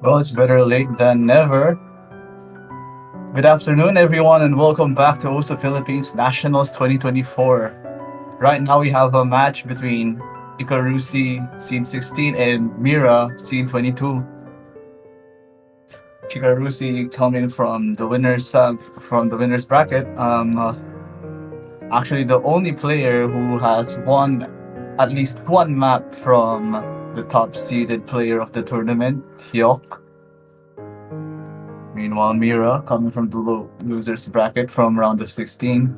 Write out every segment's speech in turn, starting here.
Well, it's better late than never. Good afternoon, everyone, and welcome back to OSA Philippines Nationals 2024. Right now, we have a match between Icarussy, seed 16, and Myhra, seed 22. Icarussy coming from the winners bracket. Actually, the only player who has won at least one map from the top seeded player of the tournament, Hyok. Meanwhile, Myhra, coming from the losers bracket from round of 16,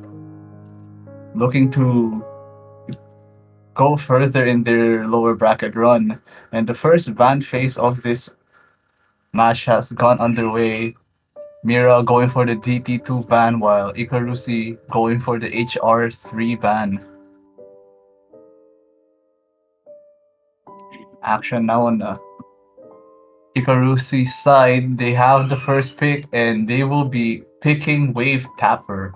looking to go further in their lower bracket run. And the first ban phase of this match has gone underway. Myhra going for the DT2 ban, while Icarussy going for the HR3 ban. Action now on the Icarussy side. They have the first pick, and they will be picking Wave Tapper.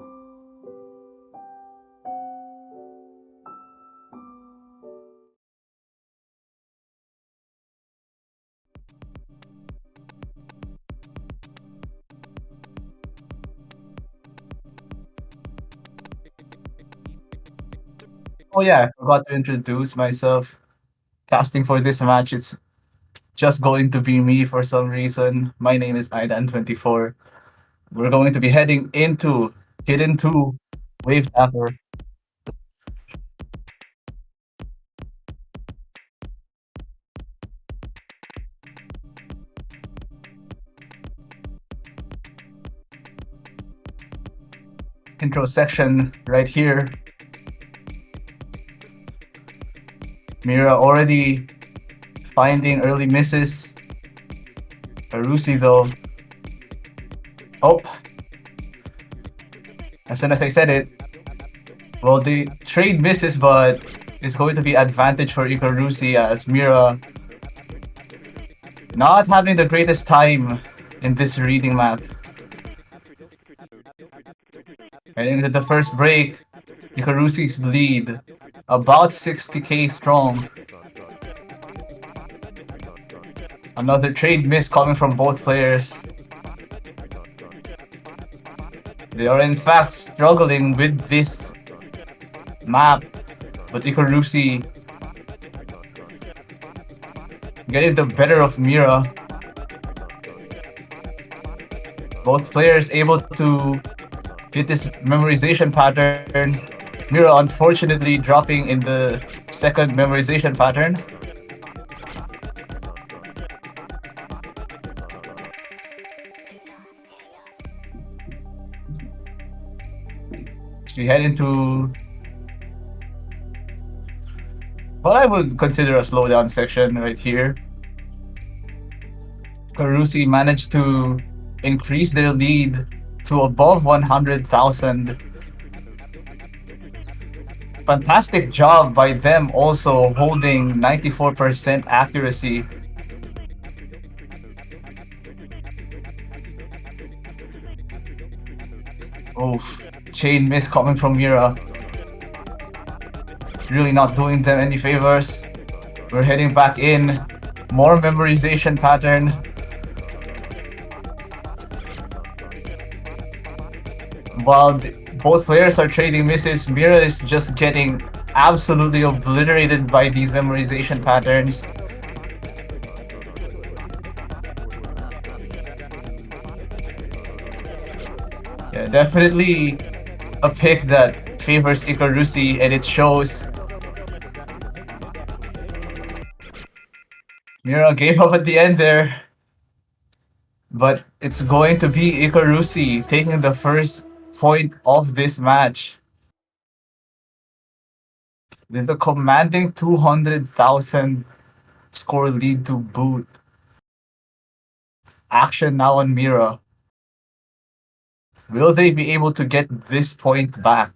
Oh yeah, I forgot to introduce myself. Casting for this match is just going to be me for some reason. My name is Aidan24. We're going to be heading into Hidden 2 Wave Tapper. Intro section right here. Myhra already finding early misses. Icarussy though. Oh, as soon as I said it, well, the trade misses, but it's going to be advantage for Icarussy as Myhra not having the greatest time in this reading map. Heading into the first break, Icarussy's lead about 60k strong. Another trade miss coming from both players. They are in fact struggling with this map, but Icarussy getting the better of Myhra. Both players able to hit this memorization pattern. Myhra unfortunately dropping in the second memorization pattern. We head into what I would consider a slowdown section right here. Icarussy managed to increase their lead to above 100,000. Fantastic job by them also holding 94% accuracy. Oof. Chain miss coming from Myhra. Really not doing them any favors. We're heading back in. More memorization pattern. While both players are trading misses, Myhra is just getting absolutely obliterated by these memorization patterns. Yeah, definitely a pick that favors Icarussy, and it shows. Myhra gave up at the end there, but it's going to be Icarussy taking the first point of this match with a commanding 200,000 score lead to boot. Action now on Myhra. Will they be able to get this point back?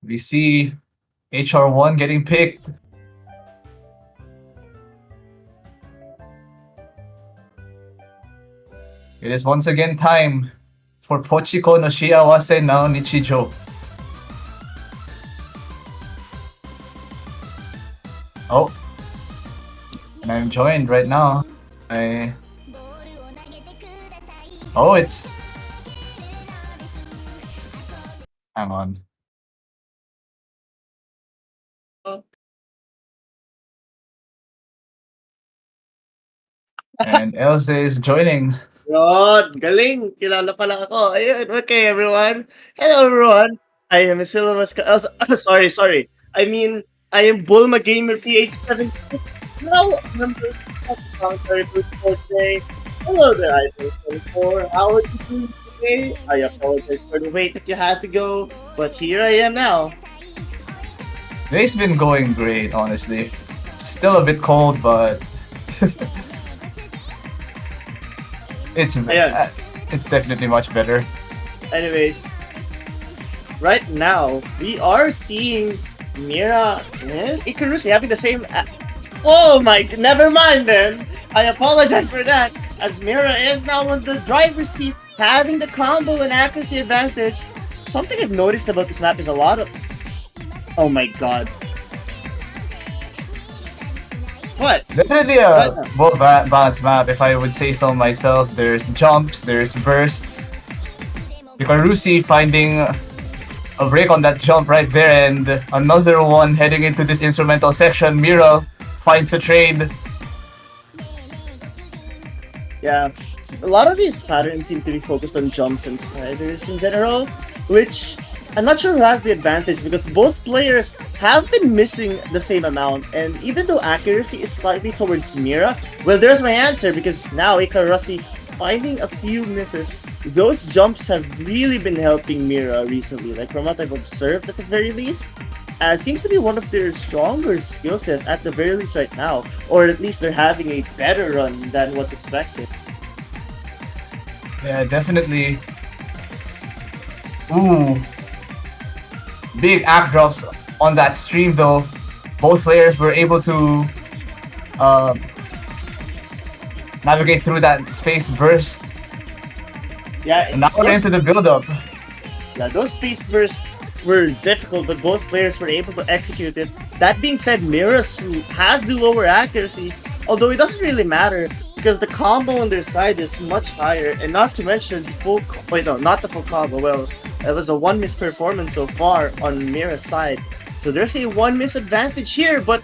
We see HR1 getting picked. It is once again time for Pochiko no Shiawase no Nichijo. Oh, and I'm joined right now. I Oh, it's hang on. And Elze is joining. Yun, galing. Kilala pala ako. Ayun, okay everyone. Hello everyone. I am Silvas. Sorry. I mean, I am Bulma Gamer PH7. Now, number commentary for today. Hello there, iPhone 24. How are you doing today? I apologize for the wait that you had to go, but here I am now. Today's been going great, honestly. Still a bit cold, but it's Ayan. it's definitely much better. Anyways, right now we are seeing Myhra and Icarussy having the same. Oh my! Never mind then. I apologize for that. As Myhra is now on the driver's seat, having the combo and accuracy advantage. Something I've noticed about this map is a lot of. Oh my god! What? Definitely a well balanced map, if I would say so myself. There's jumps, there's bursts. Icarussy finding a break on that jump right there, and another one heading into this instrumental section. Myhra finds a trade. Yeah, a lot of these patterns seem to be focused on jumps and sliders in general, which I'm not sure who has the advantage because both players have been missing the same amount, and even though accuracy is slightly towards Myhra, well, there's my answer because now Icarussy finding a few misses. Those jumps have really been helping Myhra recently, like from what I've observed at the very least. Seems to be one of their stronger skill sets at the very least right now, or at least they're having a better run than what's expected. Yeah, definitely. Ooh. Big act drops on that stream though. Both players were able to navigate through that space burst. Yeah, And now we're into the build-up. Yeah, those space bursts were difficult, but both players were able to execute it. That being said, Myhra has the lower accuracy, although it doesn't really matter because the combo on their side is much higher, and not to mention the full. Wait, no, not the full combo. Well, it was a one miss performance so far on Myhra's side, so there's a one miss advantage here. But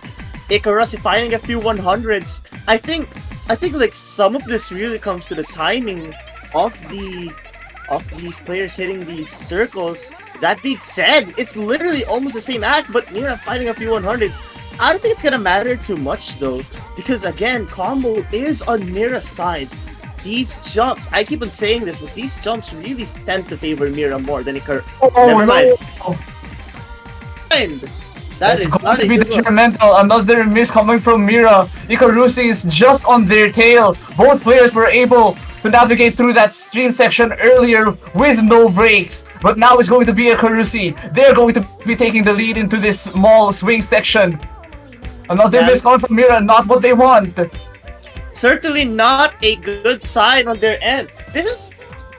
Icarussy finding a few 100s. I think like some of this really comes to the timing of these players hitting these circles. That being said, it's literally almost the same act, but Myhra fighting a few 100s. I don't think it's gonna matter too much though, because again, combo is on Myhra's side. These jumps, I keep on saying this, but these jumps really tend to favor Myhra more than Icar. Never mind. That It's is going not to a be good one. detrimental. Another miss coming from Myhra. Icarussy is just on their tail. Both players were able to navigate through that stream section earlier with no breaks. But now it's going to be Icarussy. They're going to be taking the lead into this small swing section. Another miss coming from Myhra, not what they want. Certainly not a good sign on their end. This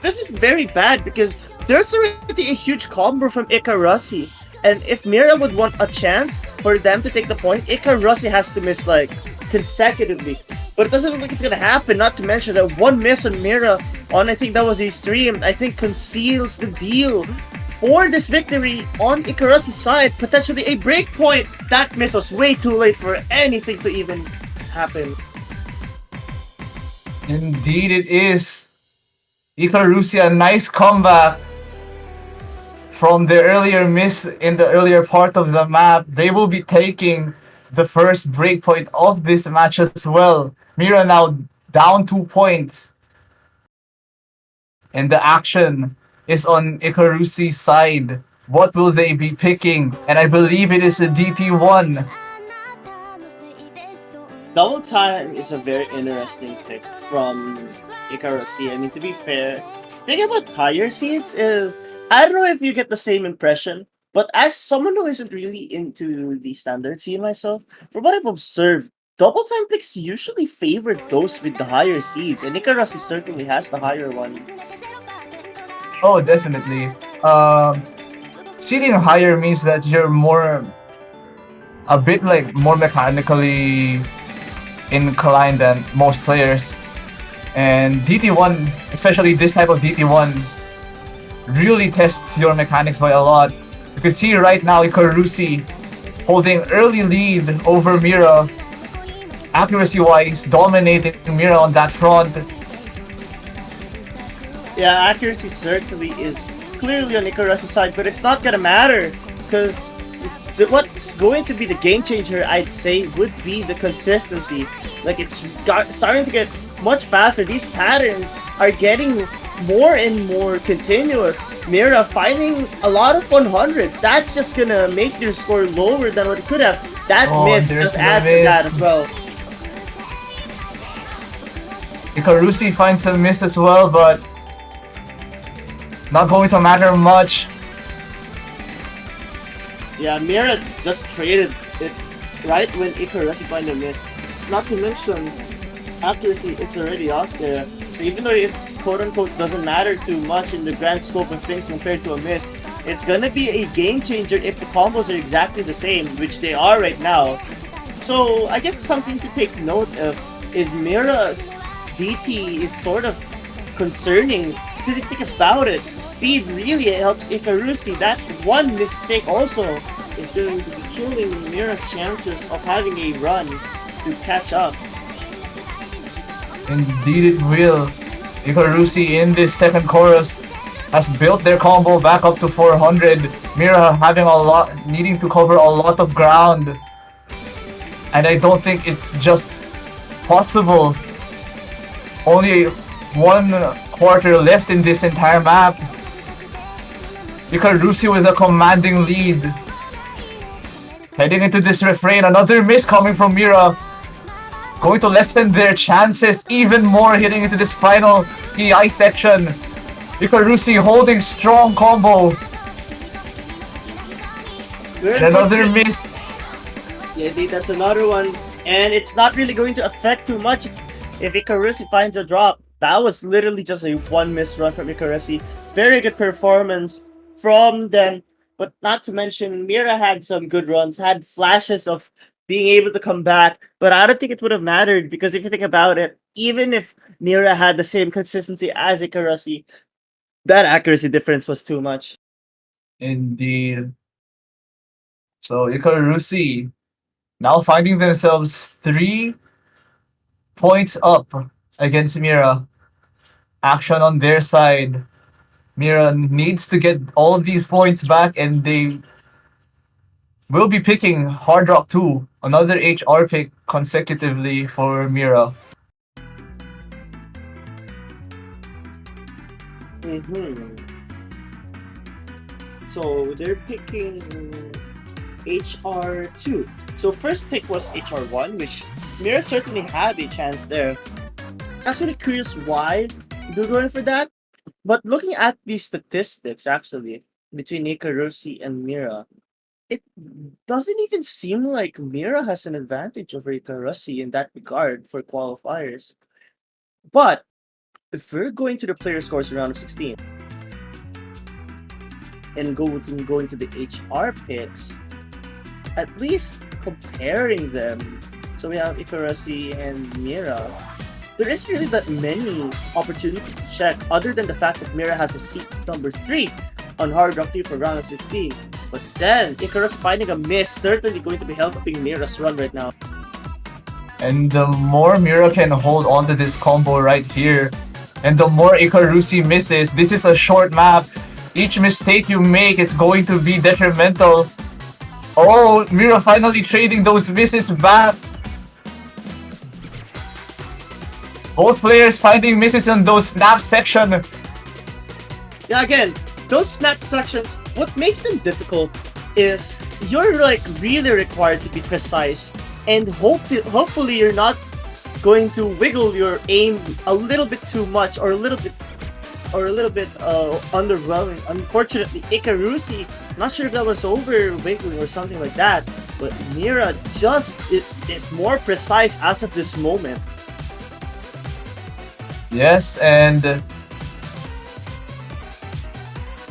is very bad because there's already a huge combo from Icarussy. And if Myhra would want a chance for them to take the point, Icarussy has to miss like consecutively. But it doesn't look like it's gonna happen, not to mention that one miss on Myhra on I think that was a stream, I think conceals the deal for this victory on Icarussy's side, potentially a break point. That miss was way too late for anything to even happen. Indeed it is. Icarussy, a nice comeback from the earlier miss in the earlier part of the map. They will be taking the first breakpoint of this match as well. Myhra now down 2 points. And the action is on Icarussy's side. What will they be picking? And I believe it is a DT1. Double Time is a very interesting pick from Icarussy. I mean, to be fair, thinking about higher seeds is I don't know if you get the same impression, but as someone who isn't really into the standard scene myself, from what I've observed, Double Time picks usually favor those with the higher seeds, and Icarussy certainly has the higher one. Oh, definitely. Seeding higher means that you're more, a bit like more mechanically inclined than most players. And DT1, especially this type of DT1, really tests your mechanics by a lot. You can see right now Icarussy holding early lead over Myhra, accuracy-wise, dominating Myhra on that front. Yeah, accuracy certainly is clearly on Icarussy's side, but it's not gonna matter because what's going to be the game changer, I'd say, would be the consistency. Like starting to get much faster. These patterns are getting more and more continuous. Myhra finding a lot of 100s. That's just gonna make your score lower than what it could have. That miss just adds to that as well. Icarussy finds a miss as well, but not going to matter much. Yeah, Myhra just traded it right when Icarussy find a miss. Not to mention, accuracy is already out there. So even though it quote-unquote doesn't matter too much in the grand scope of things compared to a miss, it's gonna be a game changer if the combos are exactly the same, which they are right now. So I guess something to take note of is Myhra's DT is sort of concerning because if you think about it, speed really helps Icarussy. That one mistake also is going to be killing Myhra's chances of having a run to catch up. Indeed it will. Icarussy in this second chorus has built their combo back up to 400. Myhra having needing to cover a lot of ground. And I don't think it's just possible. Only one quarter left in this entire map. Icarussy with a commanding lead. Heading into this refrain, another miss coming from Myhra. Going to lessen their chances even more heading into this final EI section. Icarussy holding strong combo. And another miss. Yeah, indeed, that's another one. And it's not really going to affect too much if Icarussy finds a drop. That was literally just a one miss run from Icarussy. Very good performance from them. But not to mention, Myhra had some good runs, had flashes of being able to come back. But I don't think it would have mattered because if you think about it, even if Myhra had the same consistency as Icarussy, that accuracy difference was too much. Indeed. So Icarussy now finding themselves 3 points up against Myhra. Action on their side. Myhra needs to get all of these points back and they will be picking Hard Rock 2, another HR pick consecutively for Myhra. So they're picking HR2. So first pick was HR1, which Myhra certainly had a chance there. Actually curious why they're going for that. But looking at the statistics actually between Icarussy and Myhra, it doesn't even seem like Myhra has an advantage over Icarussy in that regard for qualifiers. But if we're going to the player scores round of 16 and going to the HR picks, at least comparing them, so we have Icarussy and Myhra, there isn't really that many opportunities to check other than the fact that Myhra has a seat number 3 on Hard Rock 3 for round of 16. But then, Icarus finding a miss certainly going to be helping Myhra's run right now. And the more Myhra can hold on to this combo right here, and the more Icarussy misses, this is a short map. Each mistake you make is going to be detrimental. Oh, Myhra finally trading those misses back. Both players finding misses in those snap section. Yeah, again, those snap sections, what makes them difficult is you're like really required to be precise and hopefully you're not going to wiggle your aim a little bit too much or a little bit underwhelming. Unfortunately, Icarussy, not sure if that was over wiggling or something like that, but Myhra just is more precise as of this moment. Yes, and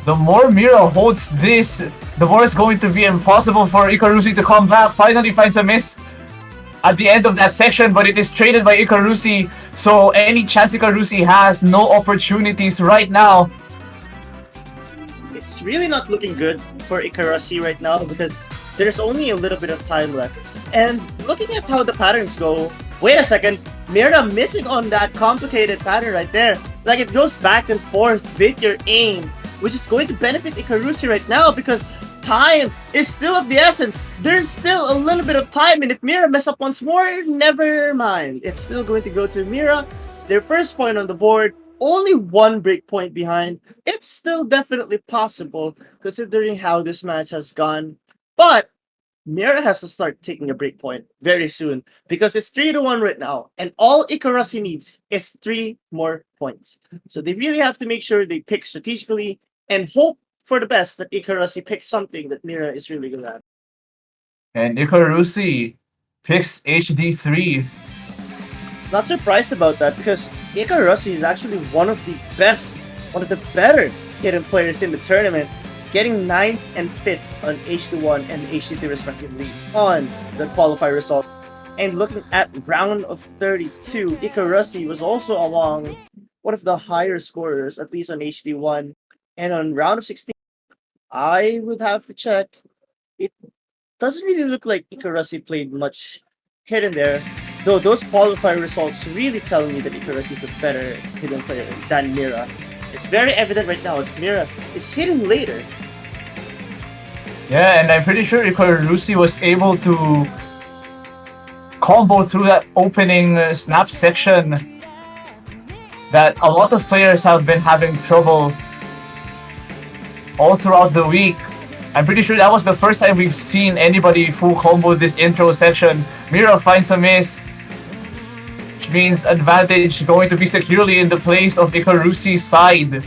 the more Myhra holds this, the more it's going to be impossible for Icarussy to come back. Finally finds a miss at the end of that section, but it is traded by Icarussy. So any chance Icarussy has, no opportunities right now. It's really not looking good for Icarussy right now because there's only a little bit of time left. And looking at how the patterns go, wait a second, Myhra missing on that complicated pattern right there. Like it goes back and forth with your aim, which is going to benefit Icarussy right now because time is still of the essence. There's still a little bit of time, and if Myhra mess up once more, never mind. It's still going to go to Myhra. Their first point on the board, only one break point behind. It's still definitely possible considering how this match has gone. But Myhra has to start taking a break point very soon because it's 3-1 right now, and all Icarussy needs is 3 more points. So they really have to make sure they pick strategically and hope for the best that Icarussy picks something that Myhra is really good at. And Icarussy picks HD3. Not surprised about that because Icarussy is actually one of the best, one of the better hidden players in the tournament, getting 9th and 5th on HD1 and HD3 respectively on the qualifier result. And looking at round of 32, Icarussy was also along one of the higher scorers, at least on HD1. And on round of 16, I would have to check. It doesn't really look like Icarussy played much hidden there, though those qualifier results really tell me that Icarussy is a better hidden player than Myhra. It's very evident right now as Myhra is hitting later. Yeah, and I'm pretty sure Icarussy was able to combo through that opening snap section that a lot of players have been having trouble all throughout the week. I'm pretty sure that was the first time we've seen anybody full combo this intro section. Myhra finds a miss, which means advantage going to be securely in the place of Icarussy's side.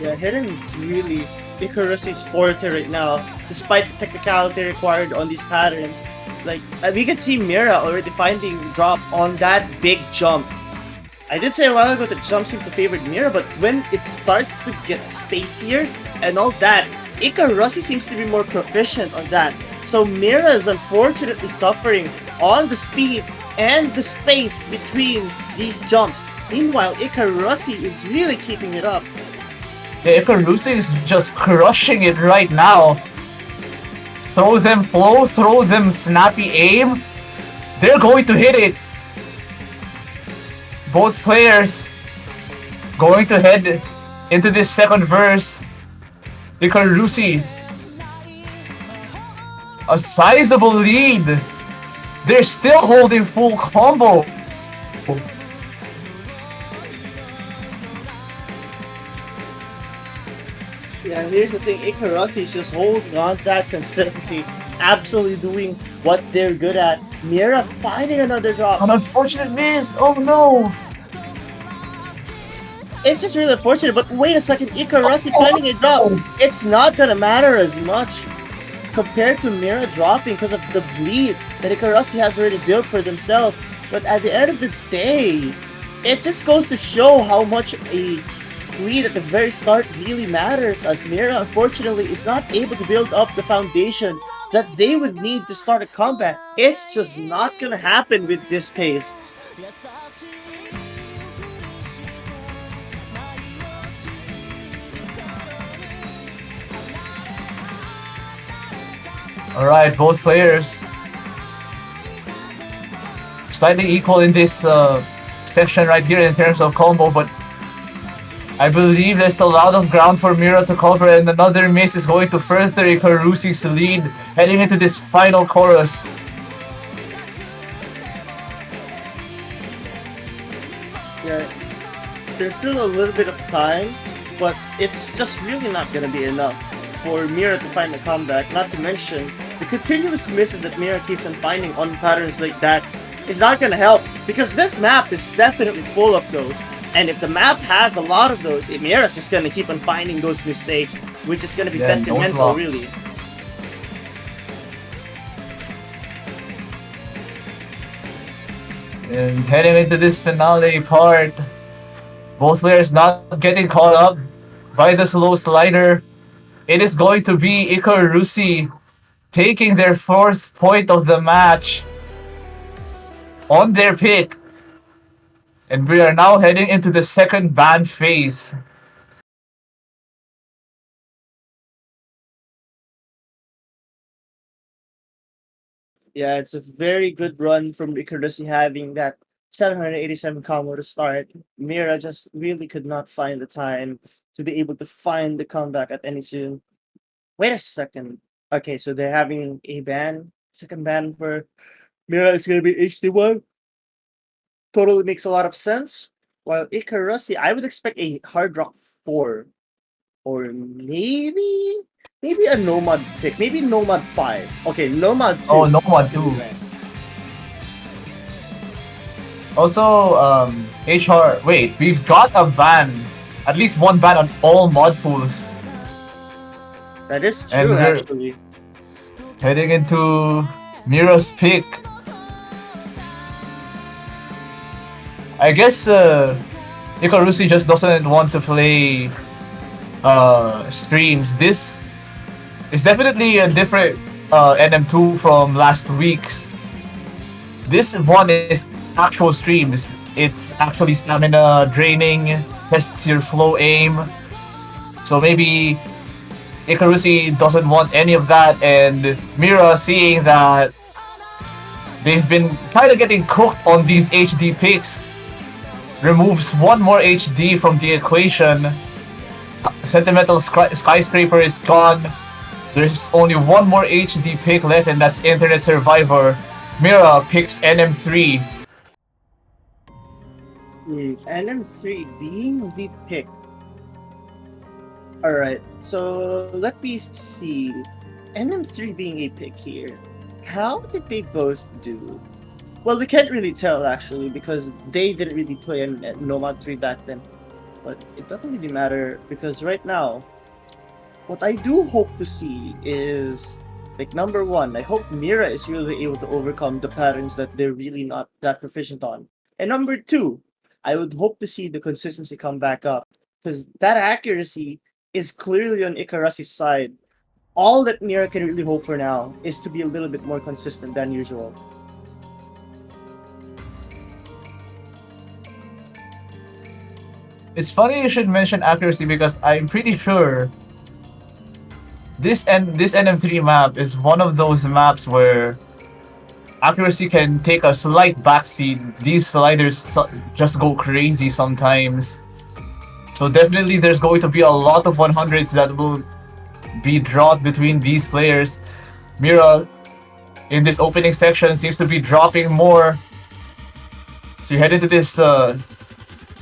Yeah, hidden is really Icarussy's forte right now, despite the technicality required on these patterns. Like, we can see Myhra already finding drop on that big jump. I did say a while ago that jump seemed to favor Myhra, but when it starts to get spacier and all that, Icarussy seems to be more proficient on that. So Myhra is unfortunately suffering on the speed and the space between these jumps. Meanwhile, Icarussy is really keeping it up. Yeah, Icarussy is just crushing it right now. Throw them flow, throw them snappy aim. They're going to hit it. Both players going to head into this second verse. Icarussy, a sizable lead. They're still holding full combo. Yeah, here's the thing, Icarussy is just holding on to that consistency, absolutely doing what they're good at. Myhra finding another drop. An unfortunate miss. Oh no. It's just really unfortunate, but wait a second, Icarussy planning a drop. It's not gonna matter as much compared to Myhra dropping because of the bleed that Icarussy has already built for themselves. But at the end of the day, it just goes to show how much a lead at the very start really matters, as Myhra unfortunately is not able to build up the foundation that they would need to start a comeback. It's just not gonna happen with this pace. Alright, both players slightly equal in this section right here in terms of combo, but I believe there's a lot of ground for Myhra to cover, and another miss is going to further Icarussy's lead heading into this final chorus. Yeah, there's still a little bit of time, but it's just really not gonna be enough for Myhra to find a comeback. Not to mention the continuous misses that Myhra keeps on finding on patterns like that is not gonna help, because this map is definitely full of those. And if the map has a lot of those, Myhra's just gonna keep on finding those mistakes, which is gonna be detrimental, really. And heading into this finale part, both players not getting caught up by the slow slider. It is going to be Icarussy taking their 4th point of the match on their pick. And we are now heading into the second ban phase. Yeah, it's a very good run from Icarussy having that 787 combo to start. Myhra just really could not find the time to be able to find the comeback at any soon. Wait a second. Okay, so they're having a ban. Second ban for Myhra is going to be HD1. Totally makes a lot of sense. While Icarussy, I would expect a Hard Rock 4. Or maybe a Nomad pick. Maybe Nomad 5. Okay, Nomad 2. Oh, Nomad 2. Also, HR. Wait, we've got a ban. At least one ban on all mod pools. That is And true, we're actually. heading into Myhra's pick. I guess Icarussy just doesn't want to play streams. This is definitely a different NM2 from last week's. This one is actual streams. It's actually stamina draining, tests your flow aim. So maybe Icarussy doesn't want any of that, and Myhra, seeing that they've been kind of getting cooked on these HD picks, removes one more HD from the equation. Sentimental Skyscraper is gone. There's only one more HD pick left, and that's Internet Survivor. Myhra picks NM3. NM3 being the pick. Alright, so let me see. NM3 being a pick here. How did they both do? Well, we can't really tell actually because they didn't really play in Nomad 3 back then. But it doesn't really matter because right now, what I do hope to see is, like, number one, I hope Myhra is really able to overcome the patterns that they're really not that proficient on. And number two, I would hope to see the consistency come back up because that accuracy is clearly on Icarussy's side. All that Myhra can really hope for now is to be a little bit more consistent than usual. It's funny you should mention accuracy because I'm pretty sure this NM3 map is one of those maps where accuracy can take a slight backseat. These sliders just go crazy sometimes. So definitely there's going to be a lot of 100s that will be dropped between these players. Myhra in this opening section seems to be dropping more. So you head into this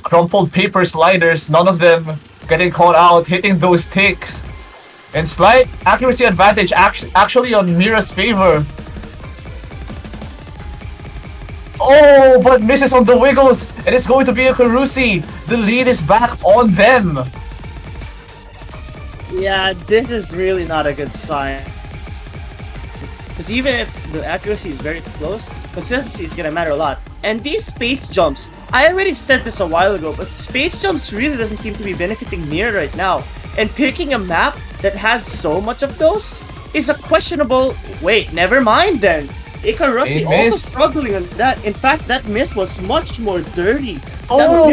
crumpled paper sliders, none of them getting caught out, hitting those ticks. And slight accuracy advantage actually on Myhra's favor. Oh, but misses on the wiggles, and it's going to be Icarussy. The lead is back on them. Yeah, this is really not a good sign. Because even if the accuracy is very close, consistency is going to matter a lot. And these space jumps, I already said this a while ago, but space jumps really doesn't seem to be benefiting Myhra right now. And picking a map that has so much of those is a questionable... Wait, never mind then. Icarussy also struggling on that. In fact, that miss was much more dirty. Oh!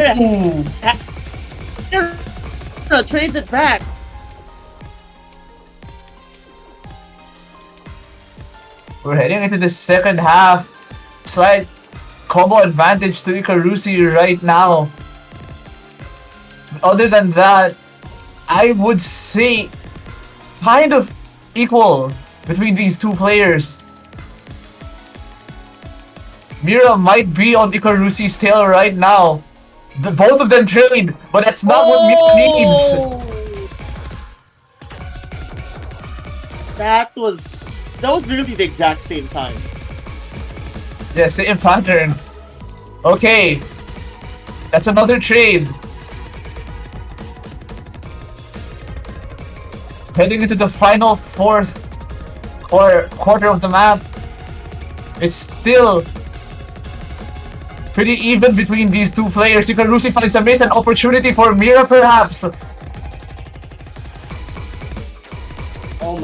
Myhra trades it back. We're heading into the second half. Slight combo advantage to Icarussy right now. Other than that, I would say kind of equal between these two players. Myhra might be on Icarussy's tail right now. Both of them trained, but that's not what Myhra needs. That was literally the exact same time. Yeah, same pattern. Okay. That's another trade. Heading into the final fourth quarter of the map. It's still pretty even between these two players. Icarussy finds a miss, an opportunity for Myhra perhaps.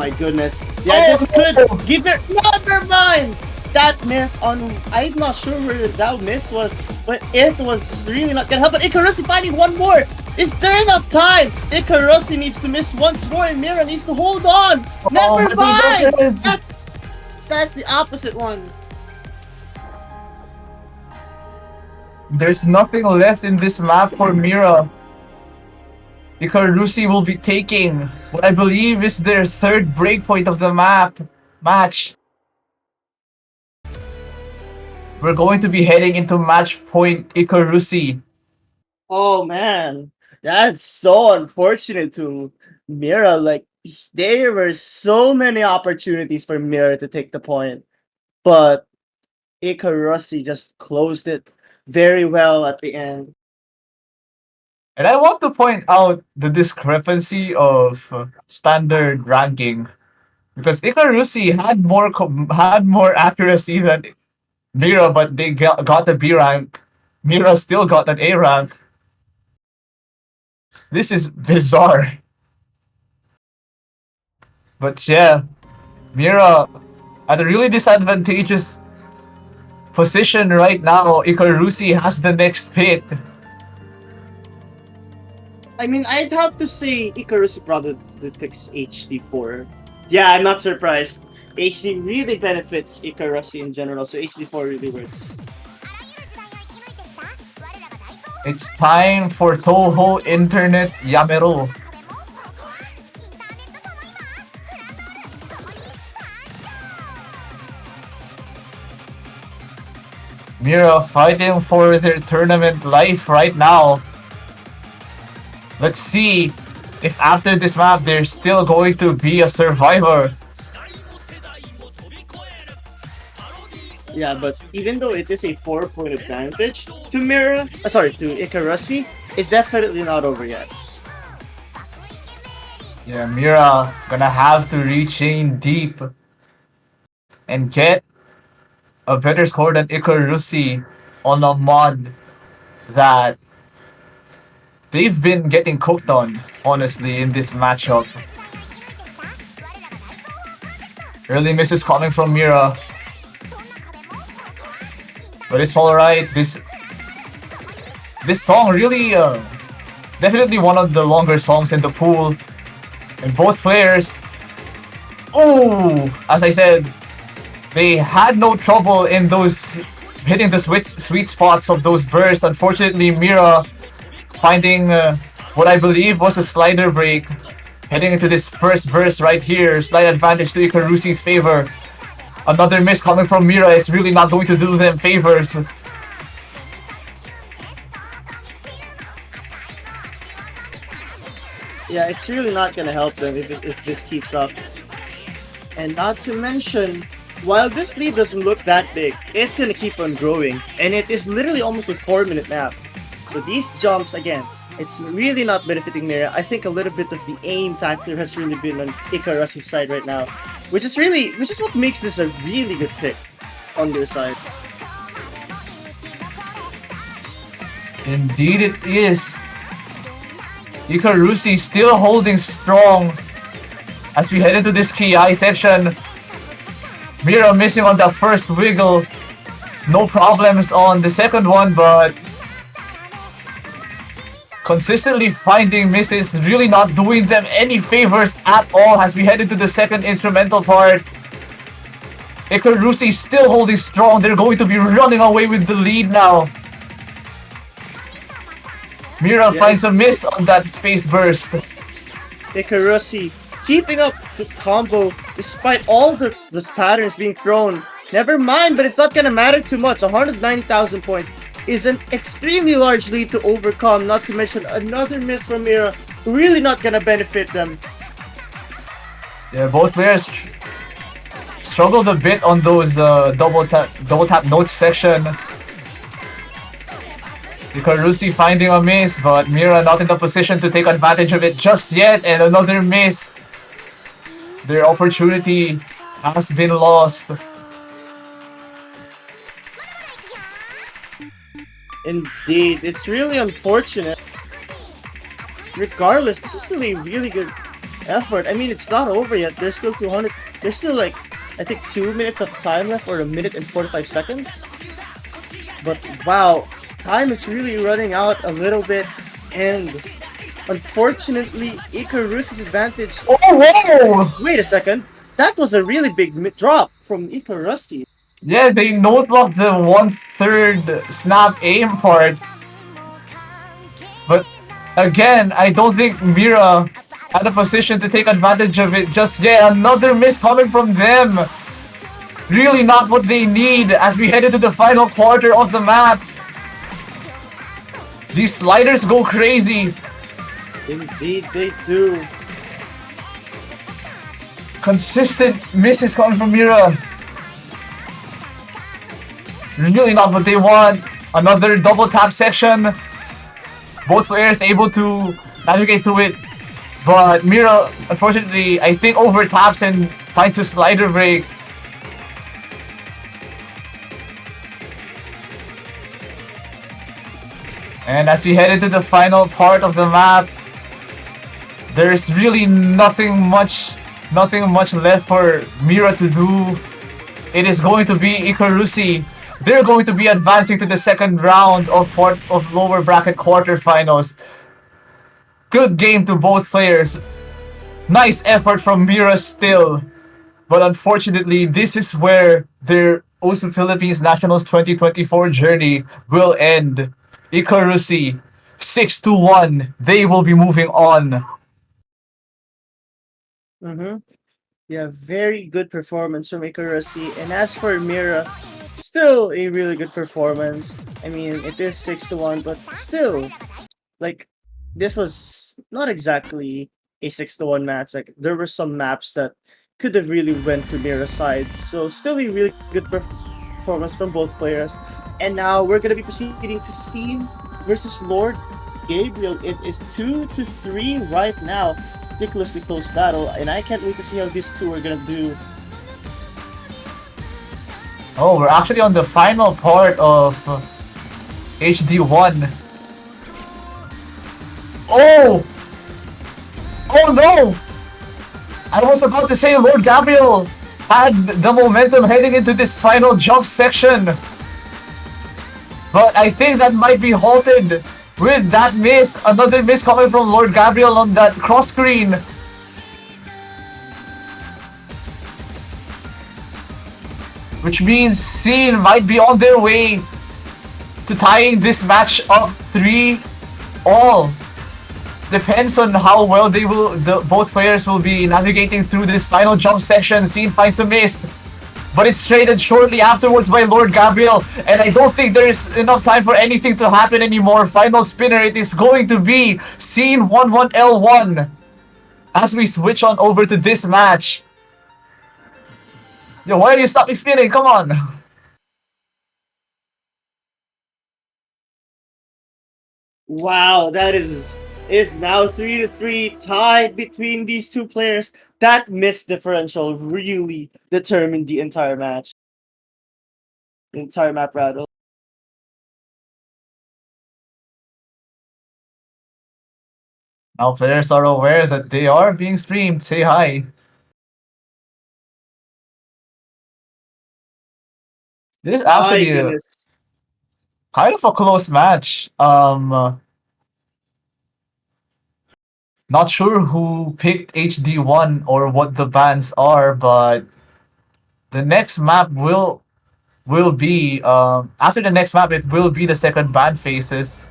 my goodness. Yeah, this could Oh! give it. Never mind! That miss on. I'm not sure where that miss was, but it was really not gonna help. But Icarussy finding one more! Is there enough time? Icarussy needs to miss once more, and Myhra needs to hold on! Never but mind! they don't. That's the opposite one. There's nothing left in this map for Myhra. Icarussy will be taking what I believe is their third breakpoint of the match. We're going to be heading into match point Icarussy. Oh man, that's so unfortunate to Myhra. Like, there were so many opportunities for Myhra to take the point, but Icarussy just closed it very well at the end. And I want to point out the discrepancy of standard ranking because Icarussy had more accuracy than Myhra, but they got the B rank. Myhra still got an A rank. This is bizarre. But yeah, Myhra at a really disadvantageous position right now. Icarussy has the next pick. I mean, I'd have to say Icarussy probably picks HD4. Yeah, I'm not surprised. HD really benefits Icarussy in general, so HD4 really works. It's time for Toho Internet Yamero. Myhra fighting for their tournament life right now. Let's see if after this map there's still going to be a survivor. Yeah, but even though it is a 4-point advantage to Myhra, to Icarussy, it's definitely not over yet. Yeah, Myhra gonna have to reach in deep and get a better score than Icarussy on a mod that they've been getting cooked on, honestly, in this matchup. Early misses coming from Myhra. But it's alright. This song really, definitely one of the longer songs in the pool. And both players, as I said, they had no trouble in those hitting the sweet spots of those bursts. Unfortunately, Myhra finding what I believe was a slider break, heading into this first burst right here. Slight advantage to Icarussy's favor. Another miss coming from Myhra is really not going to do them favors. Yeah, it's really not gonna help them if this keeps up. And not to mention, while this lead doesn't look that big, it's gonna keep on growing. And it is literally almost a 4-minute map. So these jumps, again, it's really not benefiting Myhra. I think a little bit of the aim factor has really been on Icarussy's side right now. Which is what makes this a really good pick on their side. Indeed it is. Icarussy still holding strong as we head into this KI section. Myhra missing on the first wiggle. No problems on the second one, but consistently finding misses, really not doing them any favors at all as we head into the second instrumental part. Icarussy still holding strong. They're going to be running away with the lead now. Myhra finds a miss on that space burst. Icarussy keeping up the combo despite all those patterns being thrown. Never mind, but it's not gonna matter too much. 190,000 points is an extremely large lead to overcome, not to mention another miss from Myhra, really not gonna benefit them. Yeah, both players struggled a bit on those double tap notes section. Icarussy finding a miss, but Myhra not in the position to take advantage of it just yet, and another miss. Their opportunity has been lost. Indeed, it's really unfortunate. Regardless, this is still a really good effort. I mean, it's not over yet. There's still 200. There's still like, I think 2 minutes of time left, or a minute and 45 seconds. But wow, time is really running out a little bit, and unfortunately, Icarussy's advantage. Oh, whoa! Wait a second. That was a really big drop from Icarussy. Yeah, they note blocked the 1/3 snap aim part. But again, I don't think Myhra had a position to take advantage of it just yet. Another miss coming from them. Really not what they need as we head into the final quarter of the map. These sliders go crazy. Indeed, they do. Consistent misses coming from Myhra. Really not what they want. Another double tap section. Both players able to navigate through it. But Myhra, unfortunately, I think over taps and finds a slider break. And as we head into the final part of the map, there's really nothing much left for Myhra to do. It is going to be Icarussy. They're going to be advancing to the second round of lower bracket quarterfinals. Good game to both players. Nice effort from Myhra still. But unfortunately, this is where their OSU Philippines Nationals 2024 journey will end. Icarussy, 6-1. They will be moving on. Mm-hmm. Yeah, very good performance from Icarussy. And as for Myhra, still a really good performance. I mean, it is 6-1, but still, like, this was not exactly a 6-1 match. Like, there were some maps that could have really went to Myhra's side. So still a really good performance from both players. And now we're gonna be proceeding to seeeen versus LordGabriel. It is 2-3 right now. Ridiculously close battle, and I can't wait to see how these two are gonna do. Oh, we're actually on the final part of HD1. Oh! Oh no! I was about to say LordGabriel had the momentum heading into this final jump section. But I think that might be halted with that miss. Another miss coming from LordGabriel on that cross screen. Which means seeeen might be on their way to tying this match up 3-all. Depends on how well both players will be navigating through this final jump section. seeeen finds a miss, but it's traded shortly afterwards by LordGabriel, and I don't think there's enough time for anything to happen anymore. Final spinner, it is going to be seeeen11l1 as we switch on over to this match. Yo, why are you stopping spinning? Come on. Wow, that is now 3-3, tied between these two players. That miss differential really determined the entire match. The entire map rattle. Now players are aware that they are being streamed. Say hi. This is My actually goodness. kind of a close match. Not sure who picked HD1 or what the bans are, but the next map will be after the next map it will be the second ban phases,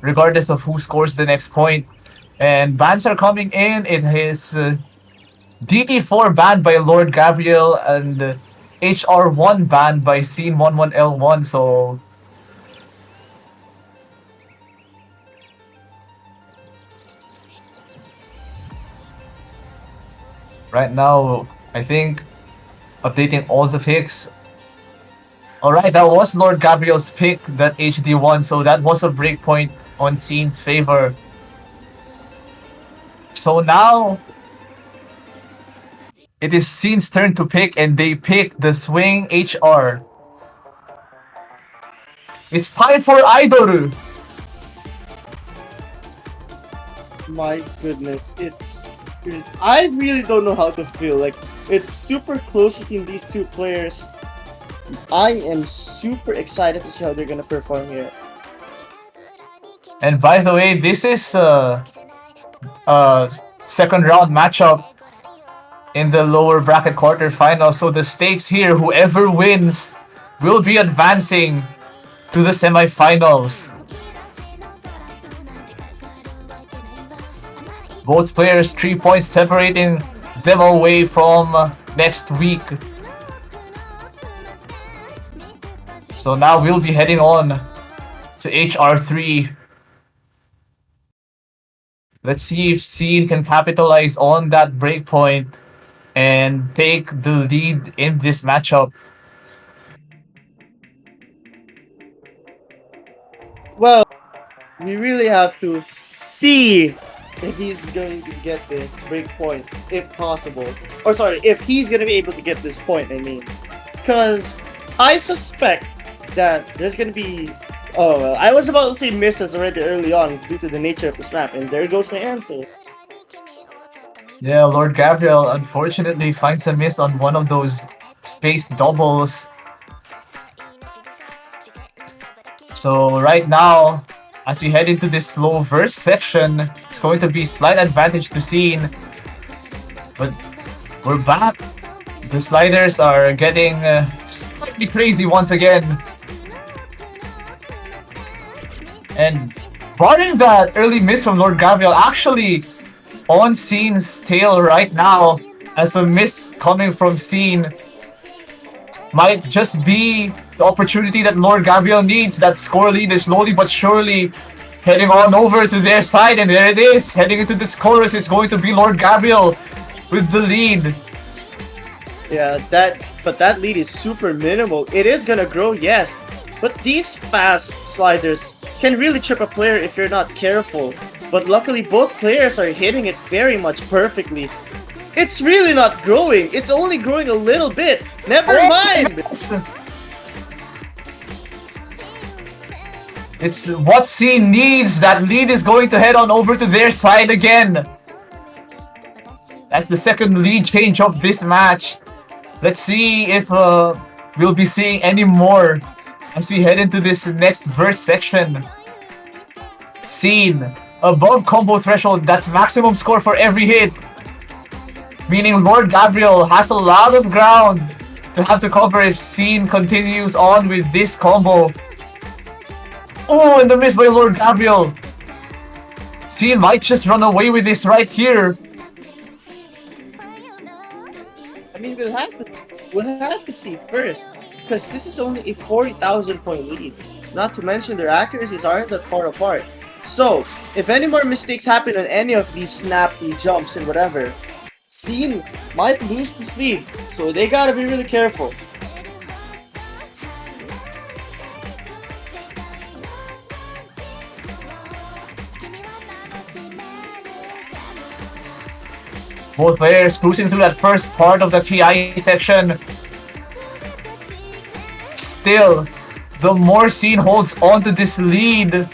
regardless of who scores the next point. And bans are coming in. It is DT4 banned by LordGabriel and HR1 banned by seeeen11l1. So right now, I think updating all the picks. Alright, that was LordGabriel's pick, that HD1, so that was a breakpoint on seeen's favor. So now, it is seeen's turn to pick, and they pick the swing HR. It's time for Idoru! My goodness. It's I really don't know how to feel. Like, it's super close between these two players. I am super excited to see how they're gonna perform here. And by the way, this is a second round matchup in the lower bracket quarterfinals. So the stakes here, whoever wins will be advancing to the semifinals. Both players 3 points separating them away from next week. So now we'll be heading on to HR3. Let's see if seeeen can capitalize on that breakpoint and take the lead in this matchup. Well, we really have to see if he's going to get this break point, if possible. Or sorry, if he's going to be able to get this point, I mean. Because I suspect that there's going to be... Oh, well, I was about to say misses already early on due to the nature of this map, and there goes my answer. Yeah, LordGabriel unfortunately finds a miss on one of those space doubles. So right now, as we head into this slow verse section, it's going to be slight advantage to seeeen. But we're back. The sliders are getting slightly crazy once again. And barring that early miss from LordGabriel, actually on seeen's tail right now, as a miss coming from seeen might just be the opportunity that LordGabriel needs. That score lead is slowly but surely heading on over to their side, and there it is. Heading into this chorus, it's going to be LordGabriel with the lead. Yeah, but that lead is super minimal. It is gonna grow, yes, but these fast sliders can really trip a player if you're not careful. But luckily, both players are hitting it very much perfectly. It's really not growing. It's only growing a little bit. Never mind. It's what seeen needs. That lead is going to head on over to their side again. That's the second lead change of this match. Let's see if we'll be seeing any more as we head into this next verse section. Seeen above combo threshold. That's maximum score for every hit. Meaning LordGabriel has a lot of ground to have to cover if seeen continues on with this combo. Oh, and the miss by LordGabriel. Seeen might just run away with this right here. I mean, we'll have to see first, because this is only a 40,000 point lead. Not to mention their accuracies aren't that far apart. So, if any more mistakes happen on any of these snappy jumps and whatever, seeen might lose this lead. So they gotta be really careful. Both players cruising through that first part of the PI section. Still, the more seeen holds onto this lead,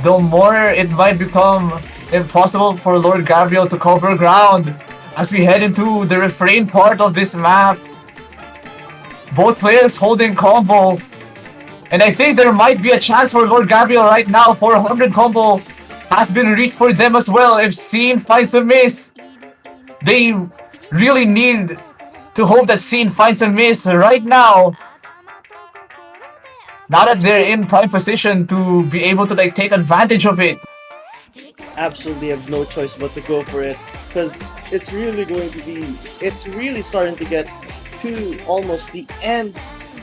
the more it might become impossible for LordGabriel to cover ground as we head into the refrain part of this map. Both players holding combo, and I think there might be a chance for LordGabriel right now. 400 combo has been reached for them as well. If seeen finds a miss, they really need to hope that seeen finds a miss right now. Now that they're in prime position to be able to take advantage of it. Absolutely have no choice but to go for it, because it's really starting to get to almost the end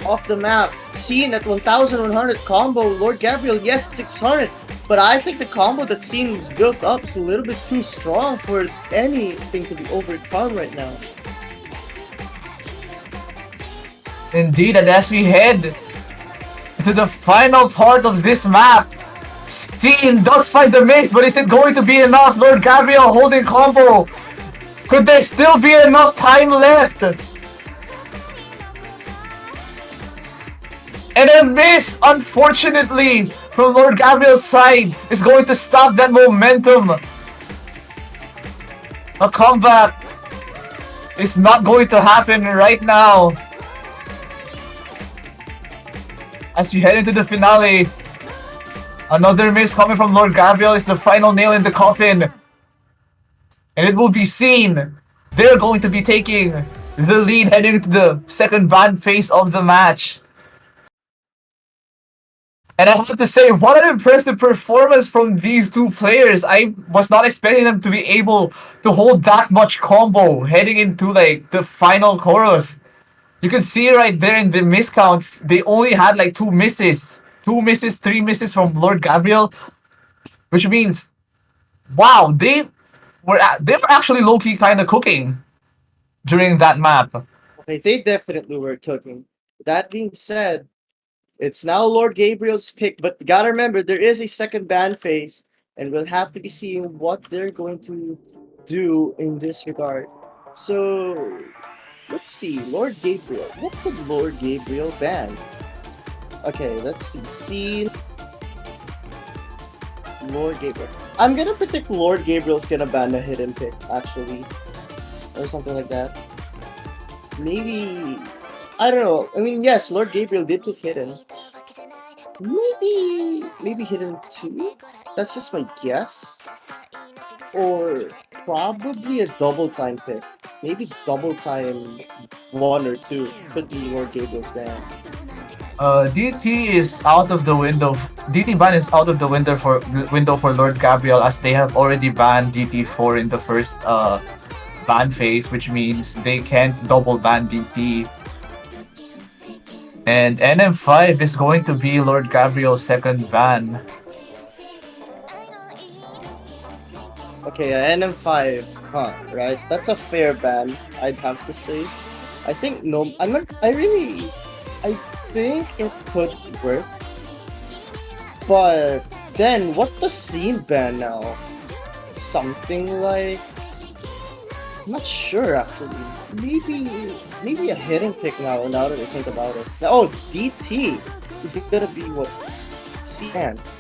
of the map. Seeing at 1100 combo, LordGabriel, yes, 600, but I think the combo that seems built up is a little bit too strong for anything to be overcome right now. Indeed, and as we head to the final part of this map, seeen does find the miss, but is it going to be enough? LordGabriel holding combo. Could there still be enough time left? And a miss, unfortunately, from LordGabriel's side is going to stop that momentum. A comeback is not going to happen right now. As we head into the finale, another miss coming from LordGabriel is the final nail in the coffin. And it will be seen. They're going to be taking the lead heading into the second band phase of the match. And I have to say, what an impressive performance from these two players. I was not expecting them to be able to hold that much combo heading into like the final chorus. You can see right there in the miscounts, they only had like 2 misses. 2 misses, 3 misses from LordGabriel. Which means, wow, they were actually low-key kind of cooking during that map. Okay, they definitely were cooking. That being said, it's now LordGabriel's pick, but gotta remember there is a second ban phase, and we'll have to be seeing what they're going to do in this regard. So let's see, LordGabriel. What could LordGabriel ban? Okay, let's see. LordGabriel. I'm gonna predict LordGabriel's gonna ban a hidden pick, actually. Or something like that. Maybe, I don't know. I mean, yes, LordGabriel did pick hidden. Maybe hidden 2? That's just my guess. Or probably a double time pick. Maybe double time 1 or 2 could be LordGabriel's ban. DT is out of the window. DT ban is out of the window for LordGabriel, as they have already banned DT4 in the first ban phase, which means they can't double ban DT. And NM5 is going to be LordGabriel's second ban. Okay, NM5, huh? Right, that's a fair ban, I'd have to say. I think no, I think it could work. But then, what the scene ban now? Something like, I'm not sure actually. Maybe a hidden pick now. Now that I think about it. Oh, DT is it gonna be what? Hands.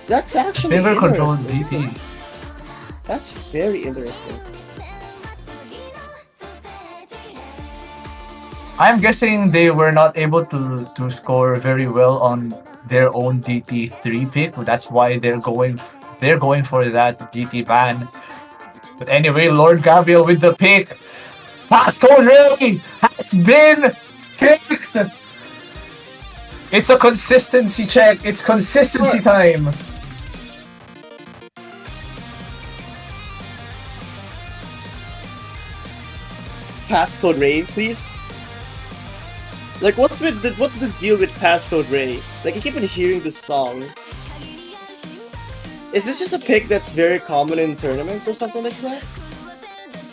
That's actually Finger controlled interesting. DT. That's very interesting. I'm guessing they were not able to score very well on their own DT3 pick. That's why they're going for that DT ban. But anyway, LordGabriel with the pick. Passcode Ray has been kicked. It's a consistency check. It's consistency time. Passcode Ray, please. Like, what's the deal with Passcode Ray? Like, I keep on hearing this song. Is this just a pick that's very common in tournaments or something like that?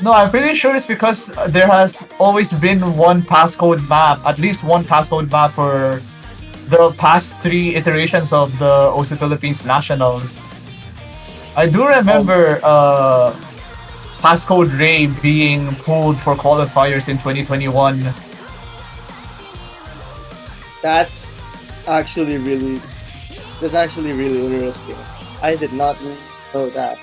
No, I'm pretty sure it's because there has always been one passcode map, at least one passcode map for the past 3 iterations of the OC Philippines Nationals. I do remember passcode Ray being pulled for qualifiers in 2021. That's actually really interesting. I did not know that.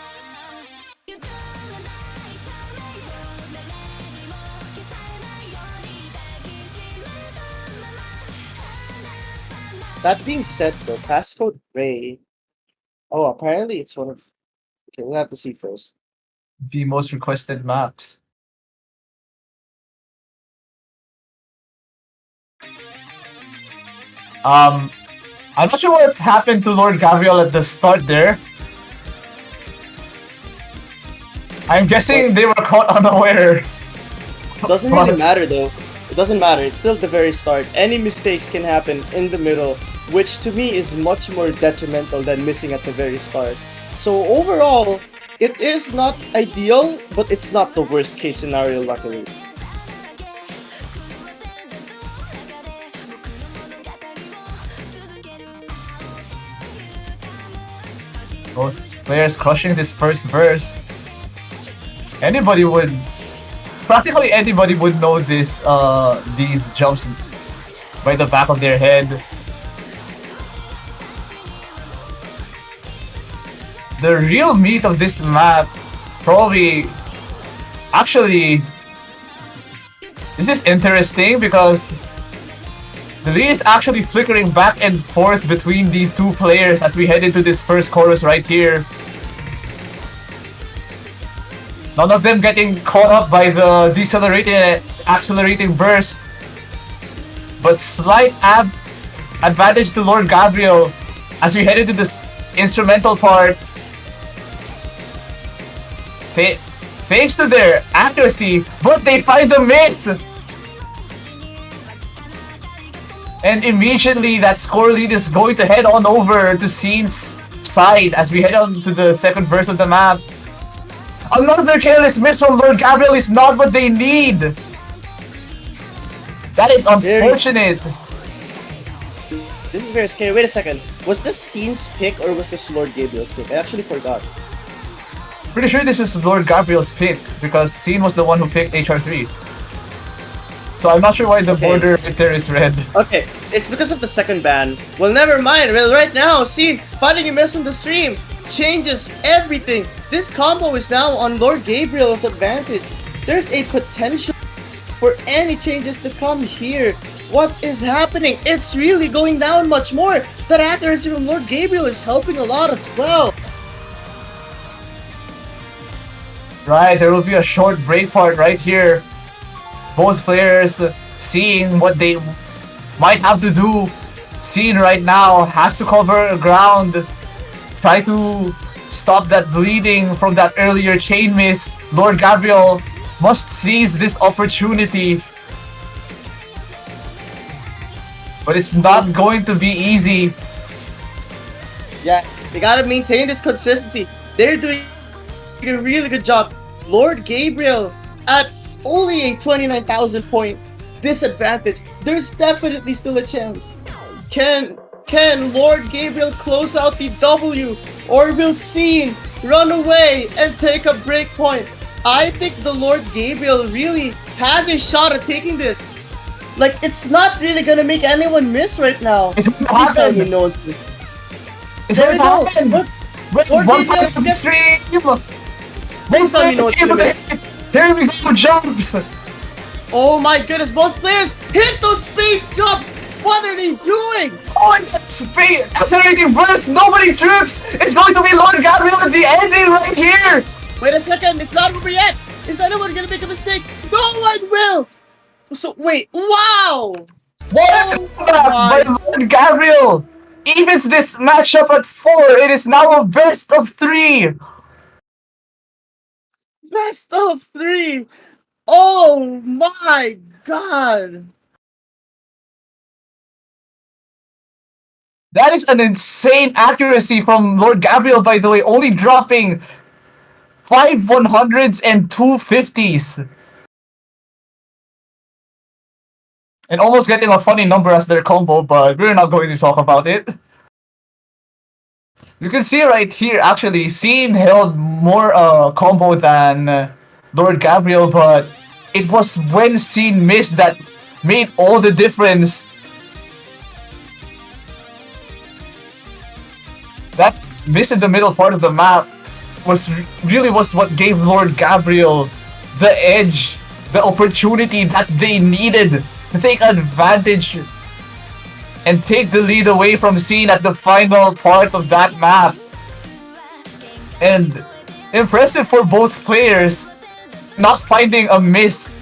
That being said, though, passcode Ray. Oh, apparently it's one of. Okay, we'll have to see first. The most requested maps. I'm not sure what happened to LordGabriel at the start there. I'm guessing they were caught unaware. Doesn't really matter though. It doesn't matter. It's still the very start. Any mistakes can happen in the middle, which to me is much more detrimental than missing at the very start. So overall, it is not ideal, but it's not the worst case scenario, luckily. Both players crushing this first verse. Practically anybody would know this these jumps by the back of their head. The real meat of this map, probably Actually, this is interesting because the lead is actually flickering back and forth between these two players as we head into this first chorus right here. None of them getting caught up by the decelerating and accelerating burst. But slight advantage to LordGabriel as we head into this instrumental part. Thanks to their accuracy, but they find the miss! And immediately that score lead is going to head on over to seeen's side as we head on to the second verse of the map. Another careless miss from LordGabriel is not what they need! That is unfortunate. This is very scary. Wait a second. Was this seeen's pick or was this LordGabriel's pick? I actually forgot. Pretty sure this is LordGabriel's pick because seeen was the one who picked HR3. So I'm not sure why the border right there is red. Okay, it's because of the second ban. Well, never mind. Well, right now, seeen finding a miss on the stream changes everything. This combo is now on LordGabriel's advantage. There's a potential for any changes to come here. What is happening? It's really going down much more. That accuracy from LordGabriel is helping a lot as well. Right, there will be a short break part right here. Both players seeing what they might have to do. Seeing right now has to cover ground. Try to stop that bleeding from that earlier chain miss. LordGabriel must seize this opportunity. But it's not going to be easy. Yeah, they gotta maintain this consistency. They're doing a really good job. LordGabriel at only a 29,000 point disadvantage. There's definitely still a chance. Can LordGabriel close out the W, or will seeen run away and take a break point? I think the LordGabriel really has a shot at taking this. Like, it's not really gonna make anyone miss right now. It's gonna Please tell me happen. no one's missing. It's There gonna we go. happen. Look, One fight from the stream. Please tell me no one's gonna miss. Here we go, jumps. Oh my goodness, both players hit those space jumps! What are they doing? Oh, and that space accelerating burst. Nobody trips. It's going to be LordGabriel at the ending right here. Wait a second, it's not over yet! Is anyone gonna make a mistake? No one will! So, wait, wow! What a comeback by LordGabriel. Evens this matchup at 4. It is now a best of 3. Best of 3! Oh my god! That is an insane accuracy from LordGabriel, by the way, only dropping 5 100s and 2 50s. And almost getting a funny number as their combo, but we're not going to talk about it. You can see right here, actually, seeen held more combo than LordGabriel, but it was when seeen missed that made all the difference. That miss in the middle part of the map was what gave LordGabriel the edge, the opportunity that they needed to take advantage and take the lead away from seeen at the final part of that map. And impressive for both players not finding a miss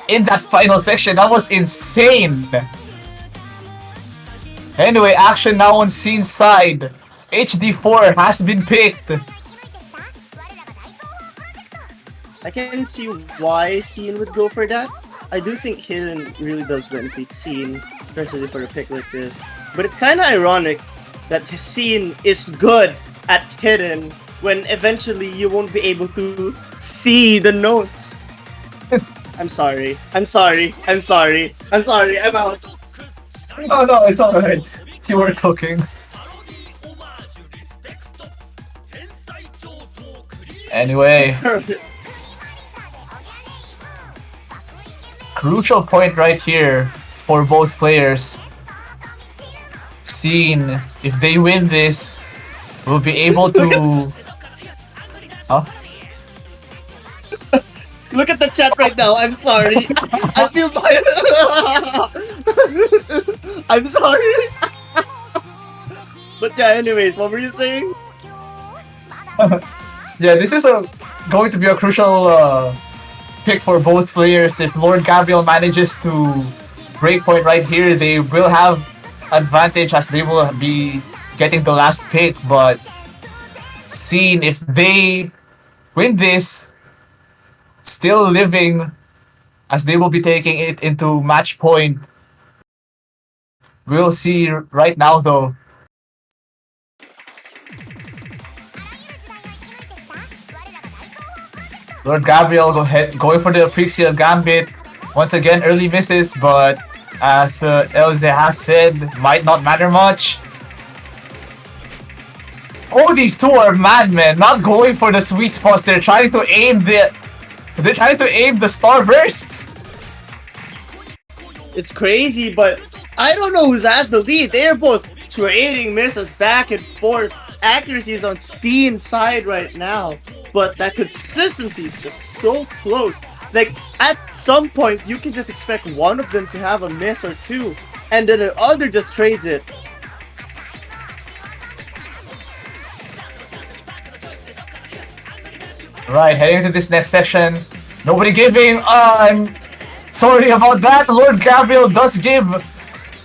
in that final section. That was insane. Anyway, action now on seeen's side. HD4 has been picked. I can see why seeen would go for that. I do think Hidden really does benefit seeen, especially for a pick like this. But it's kind of ironic that seeen is good at Hidden when eventually you won't be able to see the notes. I'm sorry. I'm sorry. I'm sorry. I'm sorry. I'm out. No, it's alright. You were cooking. Anyway, crucial point right here for both players. Seeing if they win this, will be able to. Huh? Look at the chat right now. I'm sorry. I feel I'm sorry. But yeah, anyways, what were you saying? Yeah, this is going to be a crucial pick for both players. If LordGabriel manages to break point right here, they will have advantage as they will be getting the last pick. But seeing if they win this, still living as they will be taking it into match point. We'll see right now though. LordGabriel going for the Prixia Gambit. Once again, early misses, but as LZ has said, might not matter much. Oh, these two are madmen, not going for the sweet spots. They're trying to aim the Starbursts. It's crazy, but I don't know who's has the lead. They're both trading misses back and forth. Accuracy is on seeeen side right now, but that consistency is just so close. Like, at some point, you can just expect one of them to have a miss or two, and then the other just trades it. Right, heading into this next section. Nobody giving. I'm sorry about that. LordGabriel does give.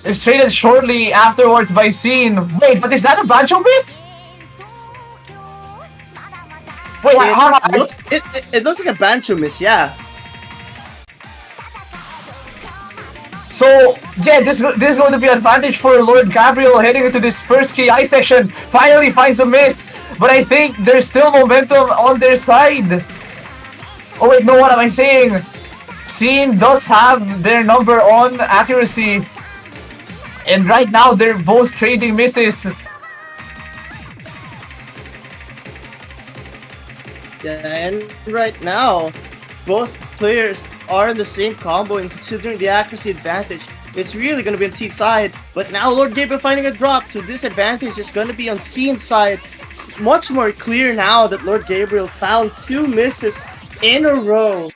Is traded shortly afterwards by seeeen. Wait, but is that a Bancho miss? Wait, It looks like a Bancho miss, yeah. So, yeah, this is going to be an advantage for LordGabriel heading into this first KI section. Finally finds a miss, but I think there's still momentum on their side. Oh wait, no, what am I saying? seeeen does have their number on accuracy. And right now, they're both trading misses. Yeah, and right now, both players are in the same combo, and considering the accuracy advantage, it's really going to be on seeeen side. But now LordGabriel finding a drop, so this advantage is going to be on seeeen side. Much more clear now that LordGabriel found two misses in a row.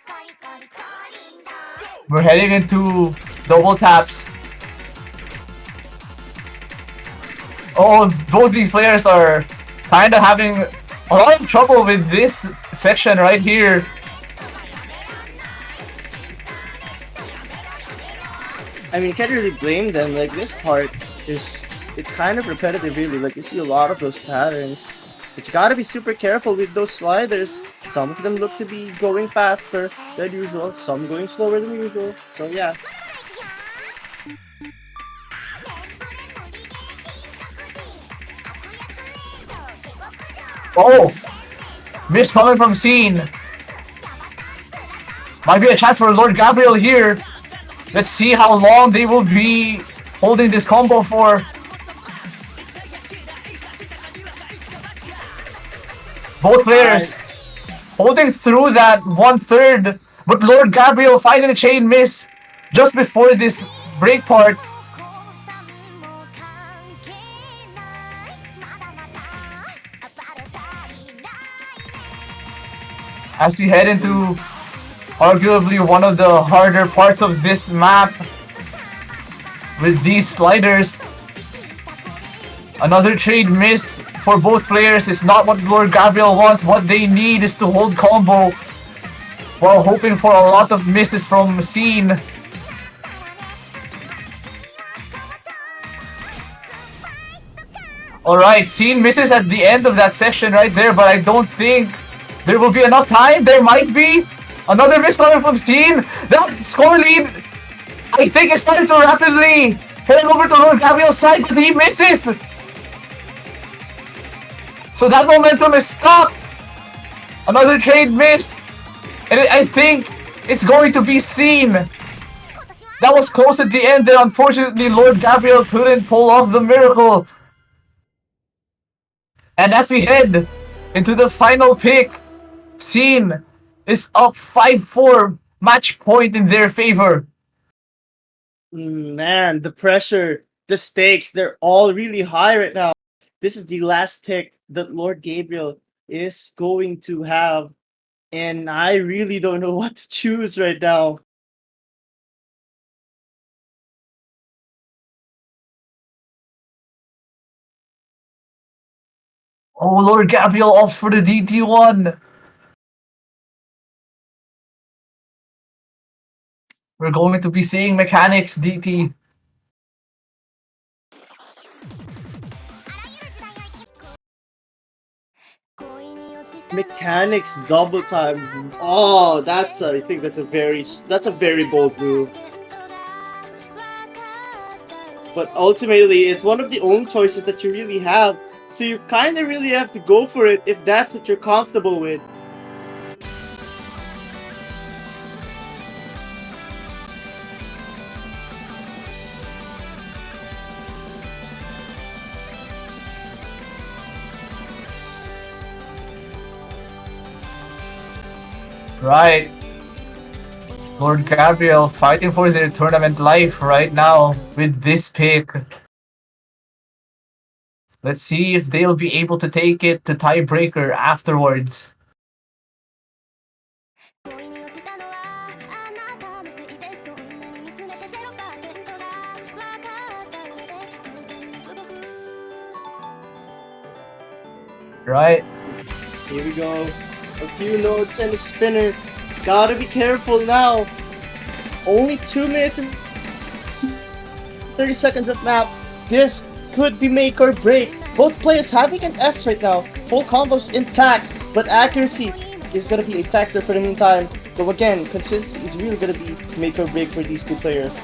We're heading into double taps. Oh, both these players are kind of having a lot of trouble with this section right here. I mean, you can't really blame them. Like, this part is, it's kind of repetitive, really. Like, you see a lot of those patterns. But you gotta be super careful with those sliders. Some of them look to be going faster than usual, some going slower than usual. So, yeah. Oh! Miss coming from seeeen. Might be a chance for LordGabriel here. Let's see how long they will be holding this combo for. Both players holding through that 1/3, but LordGabriel finding the chain miss just before this break part. As we head into arguably one of the harder parts of this map with these sliders. Another trade miss for both players is not what LordGabriel wants. What they need is to hold combo while hoping for a lot of misses from seeeen. Alright, seeeen misses at the end of that section right there, but I don't think there will be enough time. There might be. Another miss coming from seeeen. That score lead, I think, is starting to rapidly head over to LordGabriel's side, but he misses. So that momentum is stopped. Another trade miss. And I think it's going to be seeeen. That was close at the end there. Unfortunately, LordGabriel couldn't pull off the miracle. And as we head into the final pick, seeeen is up 5-4, match point in their favor. Man, the pressure, the stakes, they're all really high right now. This is the last pick that LordGabriel is going to have. And I really don't know what to choose right now. Oh, LordGabriel opts for the DT1. We're going to be seeing mechanics DT. Mechanics double time. Oh, I think that's a very bold move. But ultimately, it's one of the only choices that you really have. So you kind of really have to go for it if that's what you're comfortable with. Right. LordGabriel fighting for their tournament life right now with this pick. Let's see if they'll be able to take it to tiebreaker afterwards. Right? Here we go. A few notes and a spinner. Gotta be careful now. Only 2 minutes and 30 seconds of map. This could be make or break. Both players having an S right now. Full combos intact, but accuracy is gonna be a factor for the meantime. Though again, consistency is really gonna be make or break for these two players.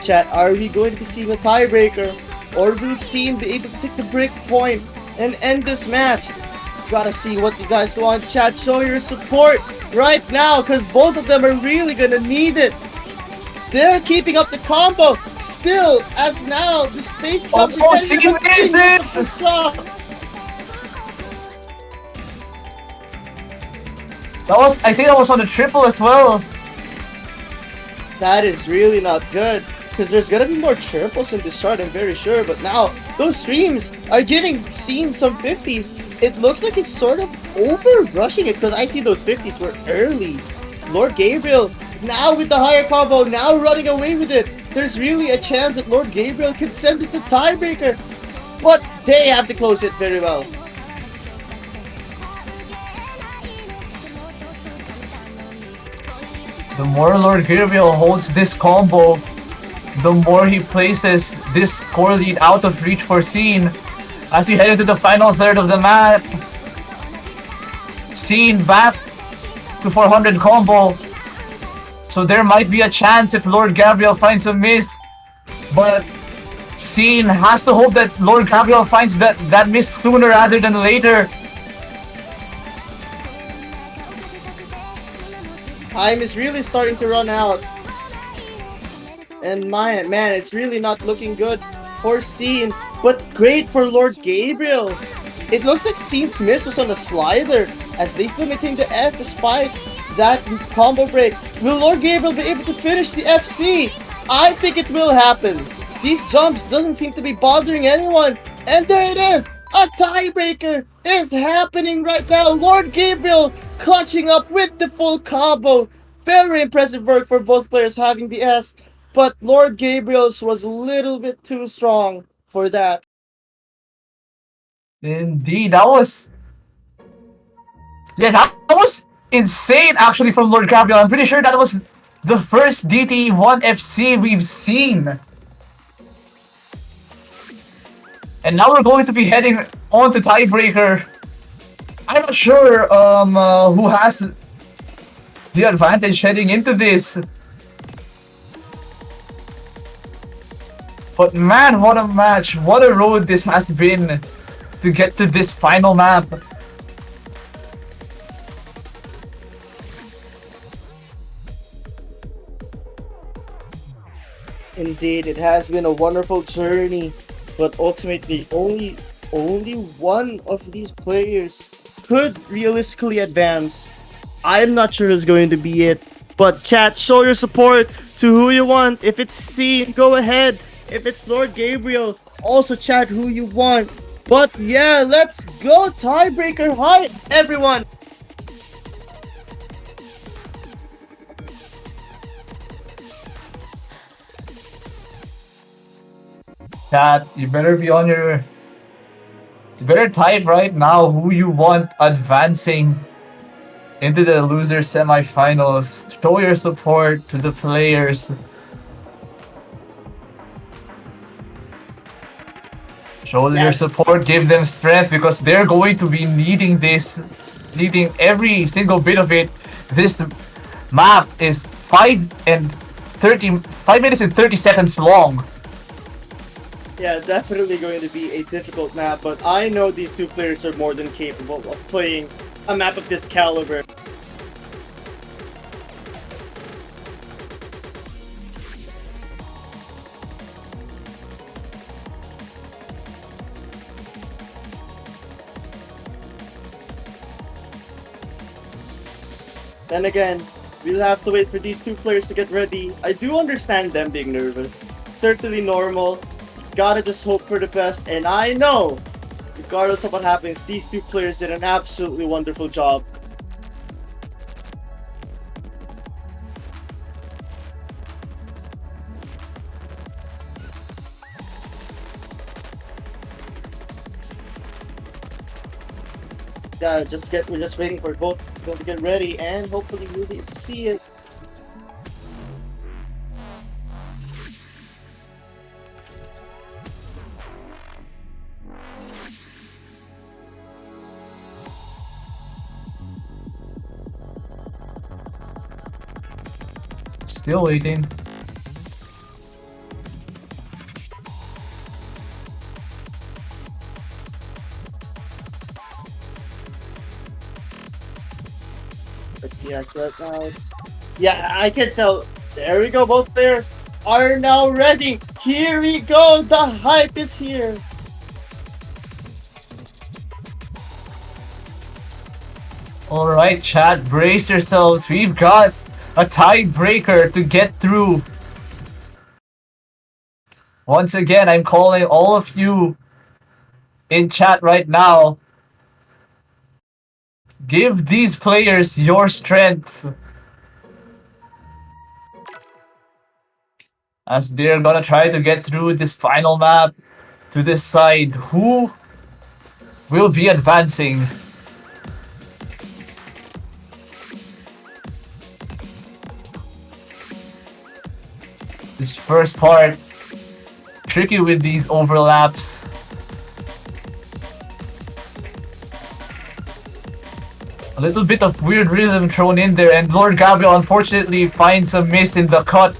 Chat, are we going to be seeing a tiebreaker? Or will seeeen be able to take the break point and end this match? Gotta see what you guys want. Chat, show your support right now, because both of them are really gonna need it. They're keeping up the combo still, as now the space jumps are seeeen misses! I think that was on the triple as well. That is really not good, because there's gonna be more triples in this chart, I'm very sure. But now those streams are giving seeeen some 50s. It looks like he's sort of over rushing it, because I see those 50s were early. LordGabriel now with the higher combo, now running away with it. There's really a chance that LordGabriel can send us the tiebreaker, but they have to close it very well. The more LordGabriel holds this combo, the more he places this core lead out of reach for seeeen. As we head into the final third of the map, seeeen back to 400 combo. So there might be a chance if LordGabriel finds a miss, but seeeen has to hope that LordGabriel finds that miss sooner rather than later. Time is really starting to run out. And man, it's really not looking good for seeeen, but great for LordGabriel. It looks like seeen's miss was on a slider, as they still maintain the S despite that combo break. Will LordGabriel be able to finish the FC? I think it will happen. These jumps doesn't seem to be bothering anyone. And there it is! A tiebreaker is happening right now. LordGabriel clutching up with the full combo. Very impressive work for both players having the S. But LordGabriel's was a little bit too strong for that. Indeed, that was insane actually from LordGabriel. I'm pretty sure that was the first DT1 FC we've seen. And now we're going to be heading on to tiebreaker. I'm not sure who has the advantage heading into this. But man, what a match. What a road this has been to get to this final map. Indeed, it has been a wonderful journey, but ultimately only one of these players could realistically advance. I'm not sure who's going to be it, but chat, show your support to who you want. If it's seeeen, go ahead. If it's LordGabriel, Also chat who you want. But yeah, let's go tiebreaker. Hi everyone. Chat, you better be on your. You better type right now who you want advancing into the loser semifinals. Show your support to the players. Show your Yeah, support, give them strength because they're going to be needing this, needing every single bit of it. This map is 5 minutes and 30 seconds long. yeah, definitely going to be a difficult map, but I know these two players are more than capable of playing a map of this caliber. Then again, we'll have to wait for these two players to get ready. I do understand them being nervous. Certainly normal. Gotta just hope for the best, and I know, regardless of what happens, these two players did an absolutely wonderful job. Yeah, we're just waiting for both people to get ready, and hopefully we'll be able to see it. Still waiting. But yes, right now yeah, I can tell. There we go, both players are now ready. Here we go, the hype is here. Alright, chat, brace yourselves. We've got a tiebreaker to get through. Once again, I'm calling all of you in chat right now. Give these players your strength. As they're gonna try to get through this final map to decide who will be advancing. This first part, tricky with these overlaps. A little bit of weird rhythm thrown in there, and LordGabriel unfortunately finds a miss in the cut.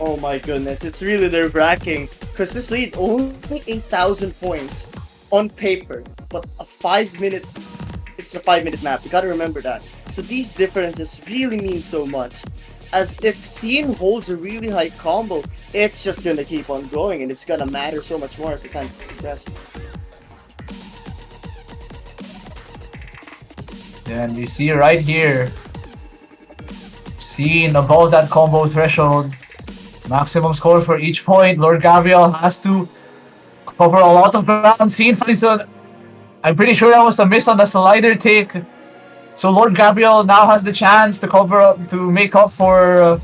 Oh my goodness, it's really nerve-wracking because this lead only 8,000 points on paper, but it's a 5-minute map. You gotta remember that. So these differences really mean so much. As if seeeen holds a really high combo, it's just gonna keep on going and it's gonna matter so much more as the time progresses. Yeah, and we see right here, seeeen above that combo threshold. Maximum score for each point. LordGabriel has to cover a lot of ground. Seeeen finds a... I'm pretty sure that was a miss on the slider take. So LordGabriel now has the chance to cover up, to make up for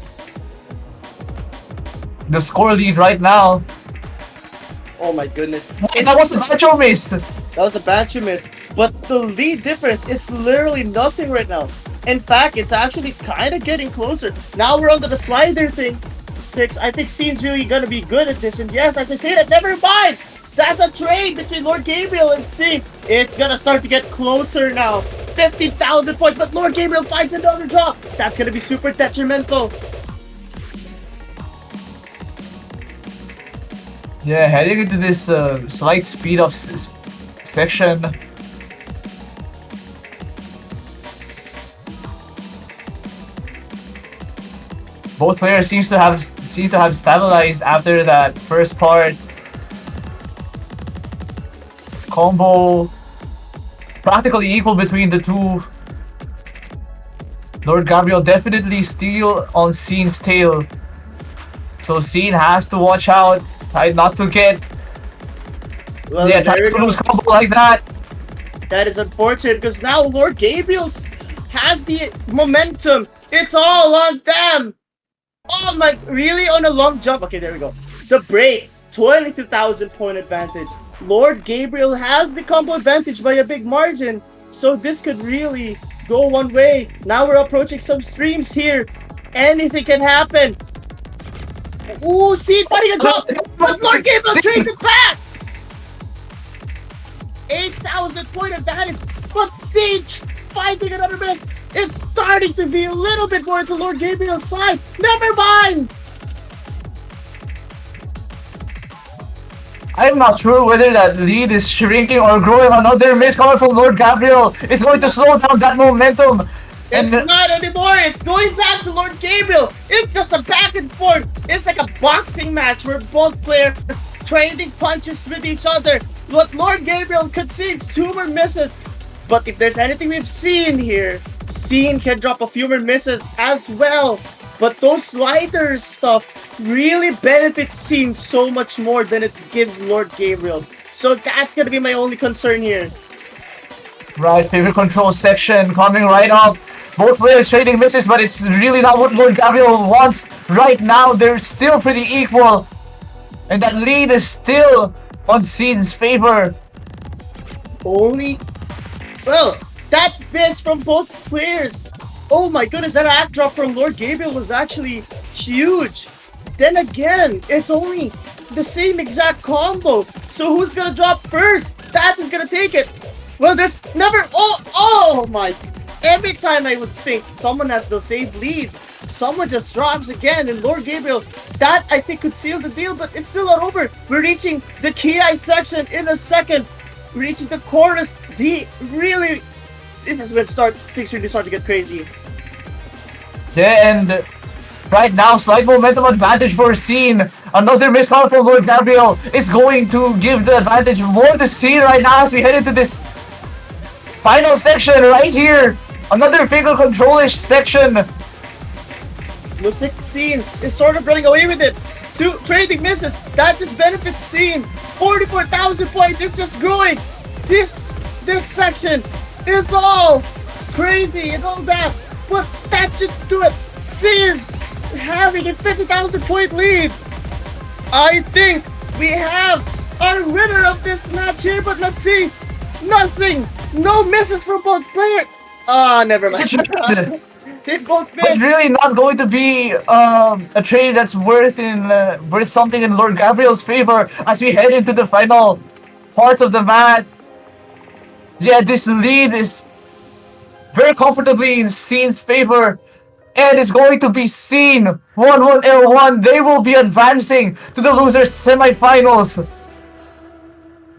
the score lead right now. Oh my goodness. That was a Bancho miss! That was a Bancho miss, but the lead difference is literally nothing right now. In fact, it's actually kind of getting closer. Now we're onto the slider things. I think seeen's really gonna be good at this, and yes, as I say that, never mind! That's a trade between LordGabriel and seeen. It's gonna start to get closer now. 50,000 points, but LordGabriel finds another drop. That's gonna be super detrimental. Yeah, heading into this slight speed up section. Both players seem to have stabilized after that first part. Combo practically equal between the two. Lord Gabriel definitely steal on Seen's tail. So Seen has to watch out, try not to get, Well, yeah, try there we not to lose go. combo like that. That is unfortunate because now Lord Gabriel's has the momentum. It's all on them. Oh my, really? On a long jump? Okay, there we go. The break, 22,000 point advantage. Lord Gabriel has the combo advantage by a big margin. So this could really go one way. Now we're approaching some streams here. Anything can happen. Ooh, see, fighting a jump. But Lord Gabriel trades it back. 8,000 point advantage. But Siege finding another miss. It's starting to be a little bit more to Lord Gabriel's side. Never mind. I'm not sure whether that lead is shrinking or growing. Another miss coming from Lord Gabriel is going to slow down that momentum. And It's not anymore. It's going back to Lord Gabriel. It's just a back and forth. It's like a boxing match where both players trading punches with each other. What Lord Gabriel concedes 2 more misses. But if there's anything we've seen here, Seen can drop a few more misses as well. But those sliders stuff really benefits Seen so much more than it gives Lord Gabriel. So that's gonna be my only concern here. right, favorite control section coming right up. Both players trading misses, but it's really not what Lord Gabriel wants right now. They're still pretty equal. And that lead is still on Seen's favor. Only, well, that miss from both players. Oh my goodness, that act drop from Lord Gabriel was actually huge. Then again, it's only the same exact combo. So who's gonna drop first? That's who's gonna take it. Well, there's never, oh my. Every time I would think someone has the safe lead, someone just drops again, and Lord Gabriel, that I think could seal the deal, but it's still not over. We're reaching the Ki section in a second. We're reaching the chorus. This is when things really start to get crazy. Yeah, and right now, slight momentum advantage for Seen. Another miss call from Lord Gabriel is going to give the advantage more to Seen right now as we head into this final section right here. Another finger control-ish section. Looks like Seen is sort of running away with it. 2 trading misses. That just benefits Seen. 44,000 points. It's just growing. This section is all crazy and all that. But that should do it. Seen having a 50,000 point lead. I think we have our winner of this match here. But let's see. Nothing. No misses from both players. Ah, never mind. They both But it's missed. really not going to be a trade that's worth something in Lord Gabriel's favor as we head into the final parts of the match. Yeah, this lead is very comfortably in Seen's favor, and it's going to be Seen 11l1. They will be advancing to the losers semifinals.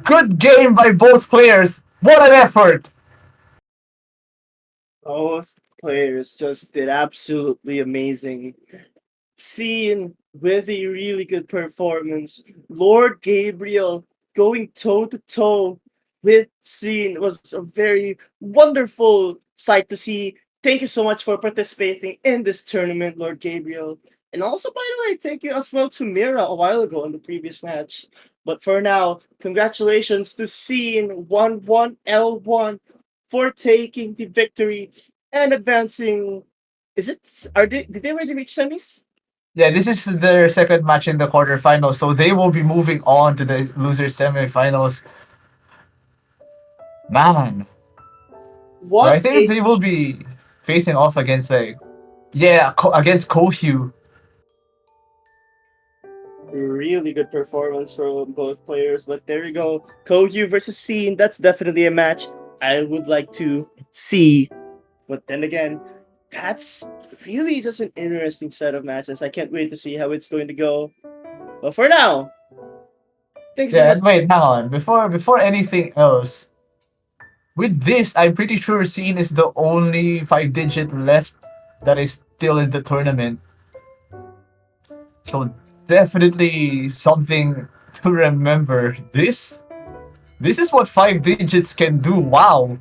Good game by both players. What an effort! Both players just did absolutely amazing. Seen with a really good performance. Lord Gabriel going toe to toe with Seen was a very wonderful sight to see. Thank you so much for participating in this tournament, Lord Gabriel. And also, by the way, thank you as well to Myhra a while ago in the previous match. But for now, congratulations to seeeen11l1 for taking the victory and advancing. Did they already reach semis? Yeah, this is their second match in the quarterfinals, so they will be moving on to the losers semifinals. Man, but What I think a they will be facing off against against Kohyu. really good performance from both players. But there you go. Kohyu versus Seen. That's definitely a match I would like to see. But then again, that's really just an interesting set of matches. I can't wait to see how it's going to go. But for now, thanks so Yeah, much. and wait, hang on. Before anything else, with this, I'm pretty sure Scene is the only 5-digit left that is still in the tournament. So definitely something to remember. This is what 5 digits can do. Wow.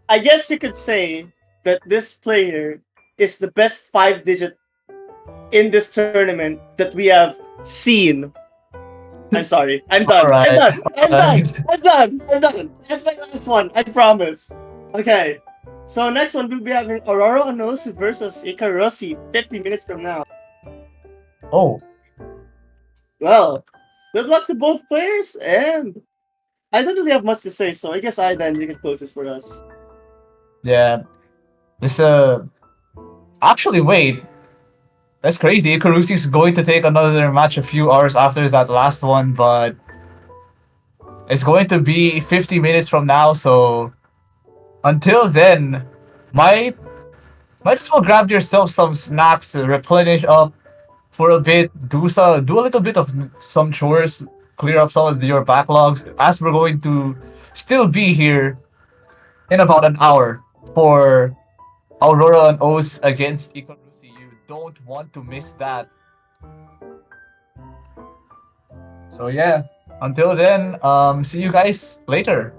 I guess you could say that this player is the best 5-digit in this tournament that we have seen. I'm sorry. I'm All done. I'm right. done. I'm All done. right. I'm done. I'm done. That's my last one. I promise. Okay. So next one we'll be having Aurora Onosu versus Icarussy 50 minutes from now. Oh, Well, good luck to both players, and I don't really have much to say, so I guess you can close this for us. yeah. This actually wait. That's crazy. Icarussy is going to take another match a few hours after that last one, but it's going to be 50 minutes from now. So until then, might might as well grab yourself some snacks, replenish up for a bit, do a little bit of some chores, clear up some of your backlogs. As we're going to still be here in about an hour for Aurora and O's against Icarussy. You don't want to miss that. So yeah, until then, see you guys later.